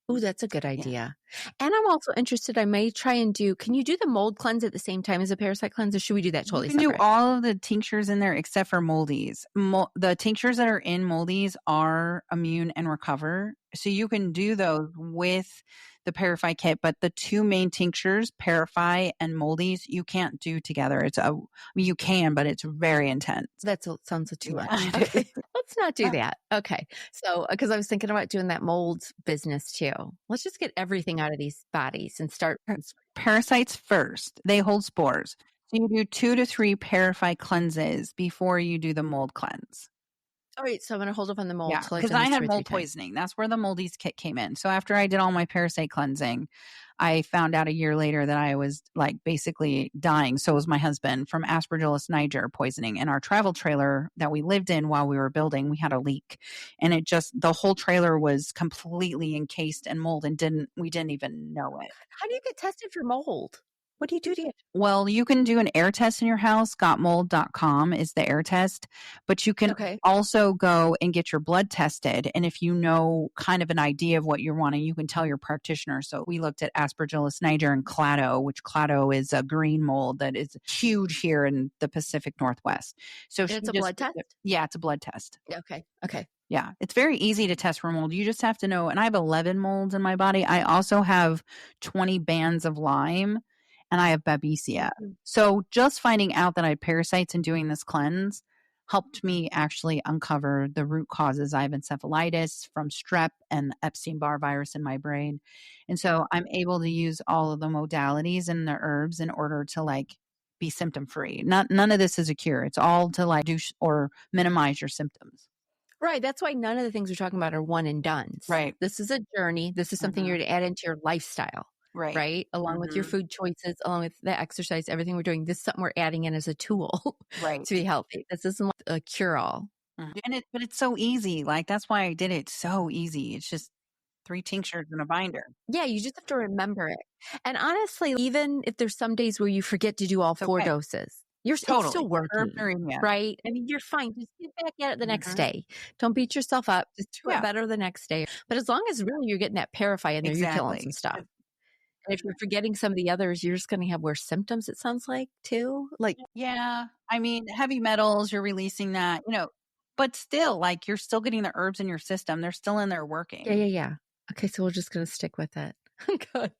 Ooh, that's a good idea. And I'm also interested, I may try and can you do the mold cleanse at the same time as a parasite cleanse, or should we do that totally separate? You can do all of the tinctures in there except for moldies. The tinctures that are in moldies are Immune and Recover. So you can do those with the Parasite kit, but the 2 main tinctures, Parasite and moldies, you can't do together. You can, but it's very intense. That sounds too much. Okay. Let's not do that. Okay. So, because I was thinking about doing that mold business too. Let's just get everything out of these bodies and start. Parasites first. They hold spores. So you do 2 to 3 Parasite cleanses before you do the mold cleanse. All right, so I'm going to hold up on the mold. Yeah, because I had mold poisoning. That's where the moldies kit came in. So after I did all my Parasite cleansing, I found out a year later that I was like basically dying. So was my husband from Aspergillus niger poisoning. And our travel trailer that we lived in while we were building, we had a leak, and it just, the whole trailer was completely encased in mold, and we didn't even know it. How do you get tested for mold? What do you do to it? Well, you can do an air test in your house. Gotmold.com is the air test, but you can also go and get your blood tested. And if you know kind of an idea of what you're wanting, you can tell your practitioner. So we looked at Aspergillus niger and clado, which clado is a green mold that is huge here in the Pacific Northwest. So it's a blood test? Yeah, it's a blood test. Okay. Yeah, it's very easy to test for mold. You just have to know. And I have 11 molds in my body. I also have 20 bands of Lyme, and I have Babesia. So just finding out that I had parasites and doing this cleanse helped me actually uncover the root causes. I have encephalitis from strep and Epstein-Barr virus in my brain. And so I'm able to use all of the modalities and the herbs in order to like be symptom free. None of this is a cure. It's all to like do or minimize your symptoms. Right. That's why none of the things we're talking about are one and dones. Right. This is a journey. This is something you're to add into your lifestyle. Right. Along with your food choices, along with the exercise, everything we're doing. This is something we're adding in as a tool to be healthy. This isn't a cure-all. But it's so easy. Like, that's why I did it so easy. It's just 3 tinctures in a binder. Yeah, you just have to remember it. And honestly, even if there's some days where you forget to do all 4 doses, you're still working, right? I mean, you're fine. Just get back at it the next day. Don't beat yourself up. Just do it better the next day. But as long as really you're getting that Parafy in there, you're killing some stuff. And if you're forgetting some of the others, you're just going to have worse symptoms, it sounds like, too. Like, yeah, I mean, heavy metals, you're releasing that, but still, like, you're still getting the herbs in your system. They're still in there working. Yeah. Okay, so we're just going to stick with it. Good.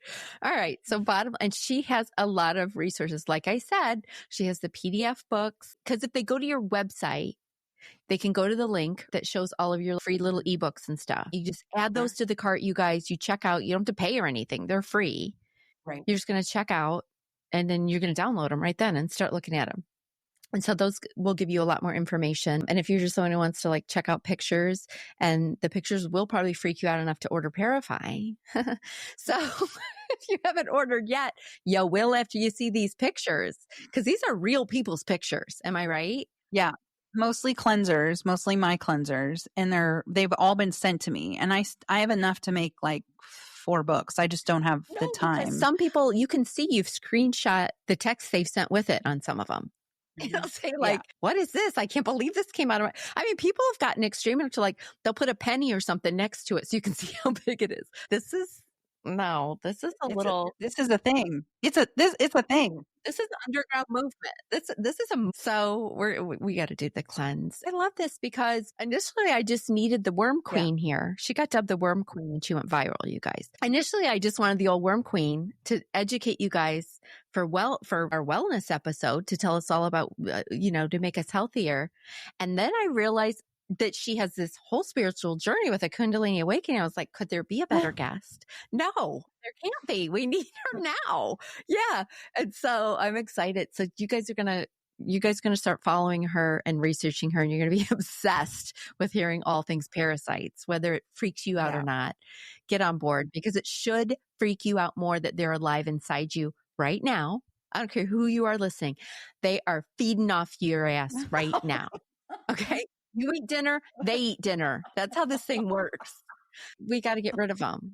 All right. So and she has a lot of resources. Like I said, she has the PDF books, because if they go to your website, they can go to the link that shows all of your free little ebooks and stuff. You just add those to the cart, you guys. You check out. You don't have to pay or anything. They're free. Right. You're just going to check out, and then you're going to download them right then and start looking at them. And so those will give you a lot more information. And if you're just someone who wants to like check out pictures, and the pictures will probably freak you out enough to order Parafy. So if you haven't ordered yet, you will after you see these pictures, because these are real people's pictures. Am I right? Yeah. Mostly cleansers, mostly my cleansers. And they've all been sent to me. And I have enough to make like 4 books. I just don't have the time. Some people, you can see you've screenshot the text they've sent with it on some of them. They'll say like, what is this? I can't believe this came out of people have gotten extreme enough to like, they'll put a penny or something next to it so you can see how big it is. This is a thing. It's a thing. This is an underground movement. This is so we got to do the cleanse. I love this because initially I just needed the Worm Queen here. She got dubbed the Worm Queen and she went viral, you guys. Initially, I just wanted the old Worm Queen to educate you guys for our wellness episode, to tell us all about, to make us healthier. And then I realized that she has this whole spiritual journey with a Kundalini awakening. I was like, could there be a better guest? No, there can't be. We need her now. Yeah. And so I'm excited. So you guys are going to start following her and researching her, and you're going to be obsessed with hearing all things parasites, whether it freaks you out or not. Get on board, because it should freak you out more that they're alive inside you right now. I don't care who you are listening. They are feeding off your ass right now. Okay. You eat dinner, they eat dinner. That's how this thing works. We got to get rid of them.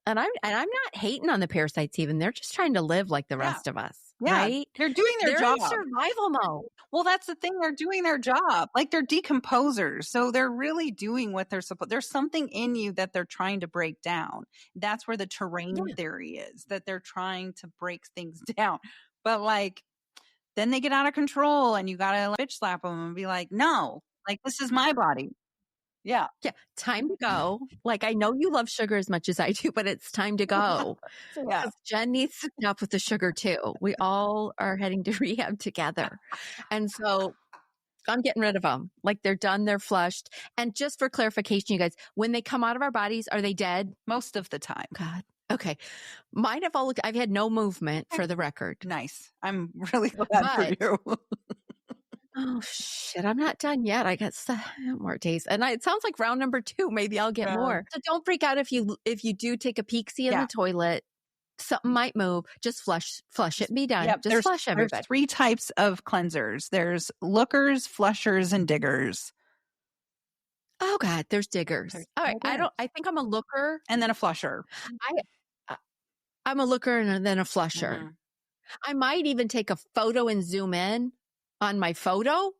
And I'm not hating on the parasites even. They're just trying to live like the rest of us. Yeah. Right? They're doing their job. They're in survival mode. Well, that's the thing. They're doing their job. Like, they're decomposers. So they're really doing what they're supposed. There's something in you that they're trying to break down. That's where the terrain theory is, that they're trying to break things down. But like, then they get out of control, and you got to bitch slap them and be like, no. Like, this is my body. Yeah. Time to go. Like, I know you love sugar as much as I do, but it's time to go. Yeah. Jen needs to stop with the sugar too. We all are heading to rehab together. And so I'm getting rid of them. Like, they're done. They're flushed. And just for clarification, you guys, when they come out of our bodies, are they dead? Most of the time. God. Okay. Mine have all I've had no movement, for the record. Nice. I'm really glad for you. Oh, shit. I'm not done yet. I got more days. And it sounds like round number 2. Maybe I'll get more. So don't freak out if you do take a peek-see in the toilet. something might move. Just flush it and be done. Yep, Just flush there's everybody. 3 types of cleansers. There's lookers, flushers, and diggers. Oh God, there's diggers. All right. I think I'm a looker. And then a flusher. I'm a looker and then a flusher. Mm-hmm. I might even take a photo and zoom in on my photo,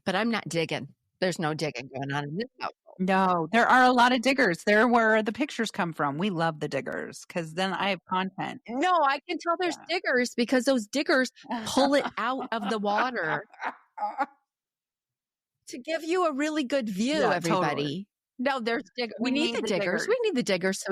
but I'm not digging. There's no digging going on in this household. No, there are a lot of diggers. They're where the pictures come from. We love the diggers because then I have content. No, I can tell there's diggers because those diggers pull it out of the water to give you a really good view, everybody. Totally. No, there's diggers. We need the diggers. We need the diggers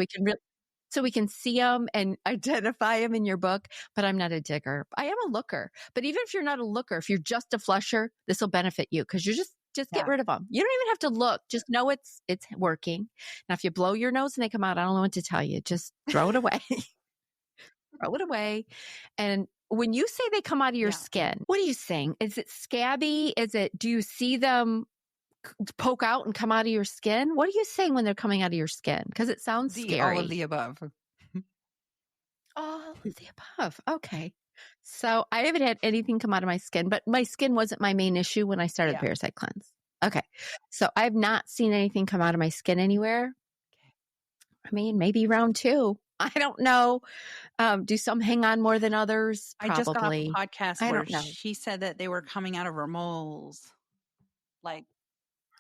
so we can see them and identify them in your book. But I'm not a digger. I am a looker. But even if you're not a looker, if you're just a flusher, this will benefit you because you're just get rid of them. You don't even have to look. Just know it's working. Now, if you blow your nose and they come out, I don't know what to tell you. Just throw it away. Throw it away. And when you say they come out of your skin, what are you saying? Is it scabby? Do you see them poke out and come out of your skin? What are you saying when they're coming out of your skin? Because it sounds scary. All of the above. All of the above. Okay. So I haven't had anything come out of my skin, but my skin wasn't my main issue when I started the Parasite Cleanse. Okay. So I've not seen anything come out of my skin anywhere. I mean, maybe round 2. I don't know. Do some hang on more than others? Probably. I just got off a podcast where she said that they were coming out of her moles. Like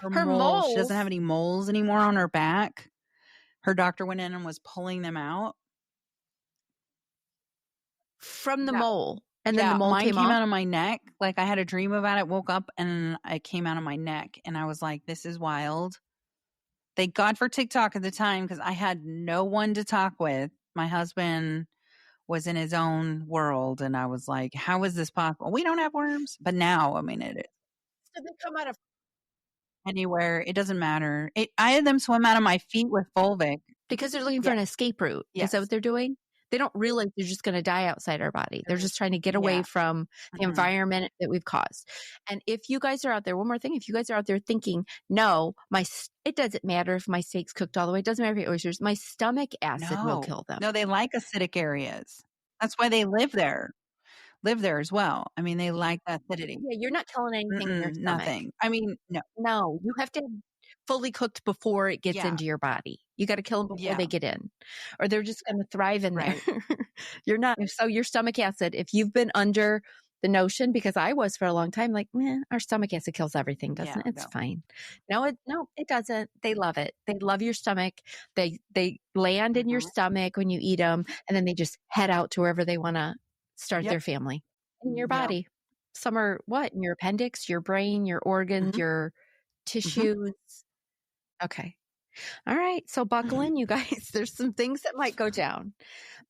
her moles. She doesn't have any moles anymore on her back. Her doctor went in and was pulling them out. From the mole. And then the mole mine came out of my neck. Like I had a dream about it, woke up and it came out of my neck. And I was like, this is wild. Thank God for TikTok at the time because I had no one to talk with. My husband was in his own world. And I was like, how is this possible? We don't have worms. But now, I mean, it is. So they come out of anywhere. It doesn't matter. I had them swim out of my feet with Volvic. Because they're looking for an escape route. Yes. Is that what they're doing? They don't realize they're just going to die outside our body. They're just trying to get away from the environment that we've caused. And if you guys are out there, one more thing, if you guys are out there thinking, no, it doesn't matter if my steak's cooked all the way. It doesn't matter if it's oysters. My stomach acid will kill them. No, they like acidic areas. That's why they live there as well. I mean, they like the acidity. Yeah, you're not killing anything in your stomach. Nothing. I mean, no. No, you have to fully cooked before it gets into your body. You got to kill them before they get in, or they're just going to thrive in there. You're not. So your stomach acid, if you've been under the notion, because I was for a long time, like, our stomach acid kills everything, doesn't it? It's fine. No, it doesn't. They love it. They love your stomach. They land in your stomach when you eat them, and then they just head out to wherever they want to start their family in your body. Some are in your appendix, your brain, your organs, your tissues. Okay. All right. So buckle in, you guys. There's some things that might go down,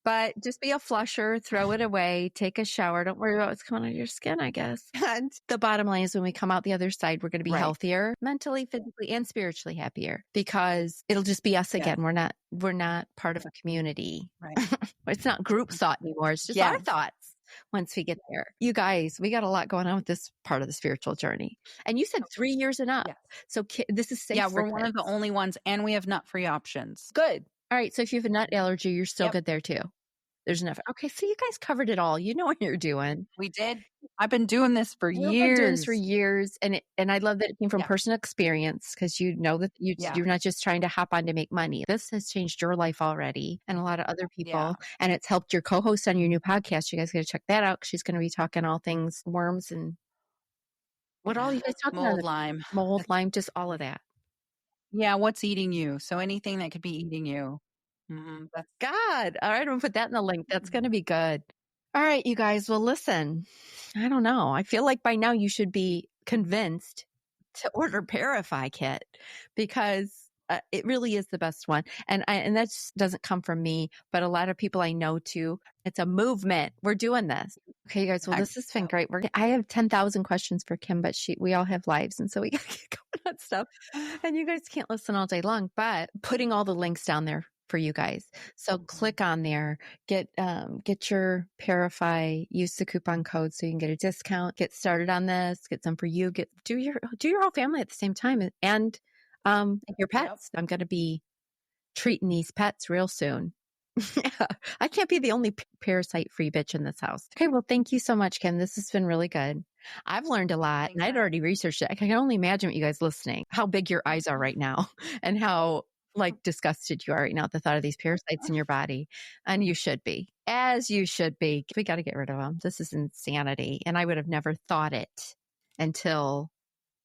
but just be a flusher, throw it away, take a shower. Don't worry about what's coming out of your skin, I guess. And the bottom line is when we come out the other side, we're going to be healthier, mentally, physically, and spiritually happier because it'll just be us again. We're not part of a community. Right. It's not group thought anymore. It's just our thoughts. Once we get there, you guys, we got a lot going on with this part of the spiritual journey. And you said 3 years and up. Yes. So this is safe. Yeah, we're one of the only ones, and we have nut-free options. Good. All right. So if you have a nut allergy, you're still good there too. There's enough. Okay. So you guys covered it all. You know what you're doing. We did. I've been doing this for years. Been doing this for years. And I love that it came from personal experience because you know that you're not just trying to hop on to make money. This has changed your life already and a lot of other people. Yeah. And it's helped your co-host on your new podcast. You guys got to check that out. She's going to be talking all things worms and what all you guys talking about? Mold, Lyme, just all of that. Yeah. What's eating you? So anything that could be eating you. That's God. All right. I'm going to put that in the link. That's going to be good. All right, you guys. Well, listen, I don't know. I feel like by now you should be convinced to order Parasite Kit because it really is the best one. And that just doesn't come from me, but a lot of people I know too. It's a movement. We're doing this. Okay, you guys. Well, this has been great. I have 10,000 questions for Kim, but we all have lives. And so we got to get going on stuff. And you guys can't listen all day long, but putting all the links down there for you guys. So click on there, get your Parasite, use the coupon code so you can get a discount, get started on this, get some for you, do your whole family at the same time and your pets. I'm going to be treating these pets real soon. Yeah, I can't be the only parasite-free bitch in this house. Okay, well, thank you so much, Kim. This has been really good. I've learned a lot, and I'd already researched it. I can only imagine what you guys listening, how big your eyes are right now, and how disgusted you are right now at the thought of these parasites in your body. And you should be, as you should be. We got to get rid of them. This is insanity, and I would have never thought it until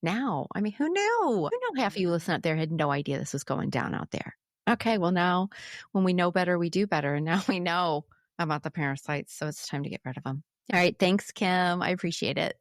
now. I mean, who knew? Who knew half of you listening out there had no idea this was going down out there? Okay, well, now when we know better, we do better. And now we know about the parasites. So it's time to get rid of them. All right. Thanks, Kim. I appreciate it.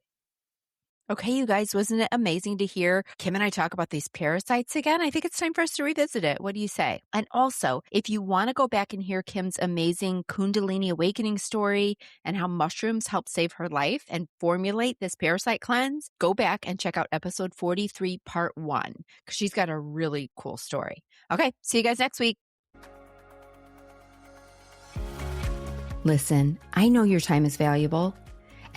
Okay, you guys, wasn't it amazing to hear Kim and I talk about these parasites again? I think it's time for us to revisit it. What do you say? And also, if you want to go back and hear Kim's amazing Kundalini awakening story and how mushrooms help save her life and formulate this parasite cleanse, go back and check out episode 43, part 1, because she's got a really cool story. Okay, see you guys next week. Listen, I know your time is valuable.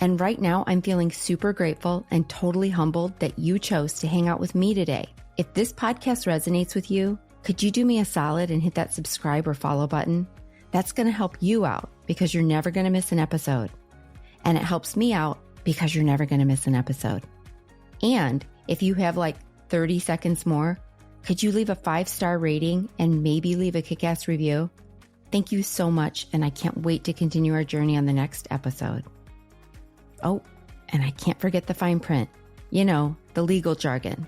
And right now, I'm feeling super grateful and totally humbled that you chose to hang out with me today. If this podcast resonates with you, could you do me a solid and hit that subscribe or follow button? That's going to help you out because you're never going to miss an episode. And it helps me out because you're never going to miss an episode. And if you have 30 seconds more, could you leave a 5-star rating and maybe leave a kick-ass review? Thank you so much, and I can't wait to continue our journey on the next episode. Oh, and I can't forget the fine print. You know, the legal jargon.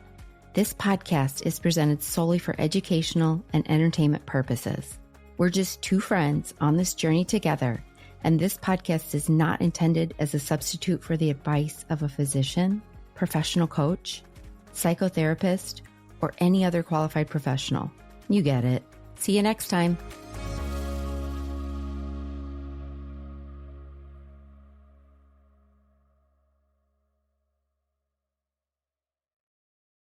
This podcast is presented solely for educational and entertainment purposes. We're just two friends on this journey together, and this podcast is not intended as a substitute for the advice of a physician, professional coach, psychotherapist, or any other qualified professional. You get it. See you next time.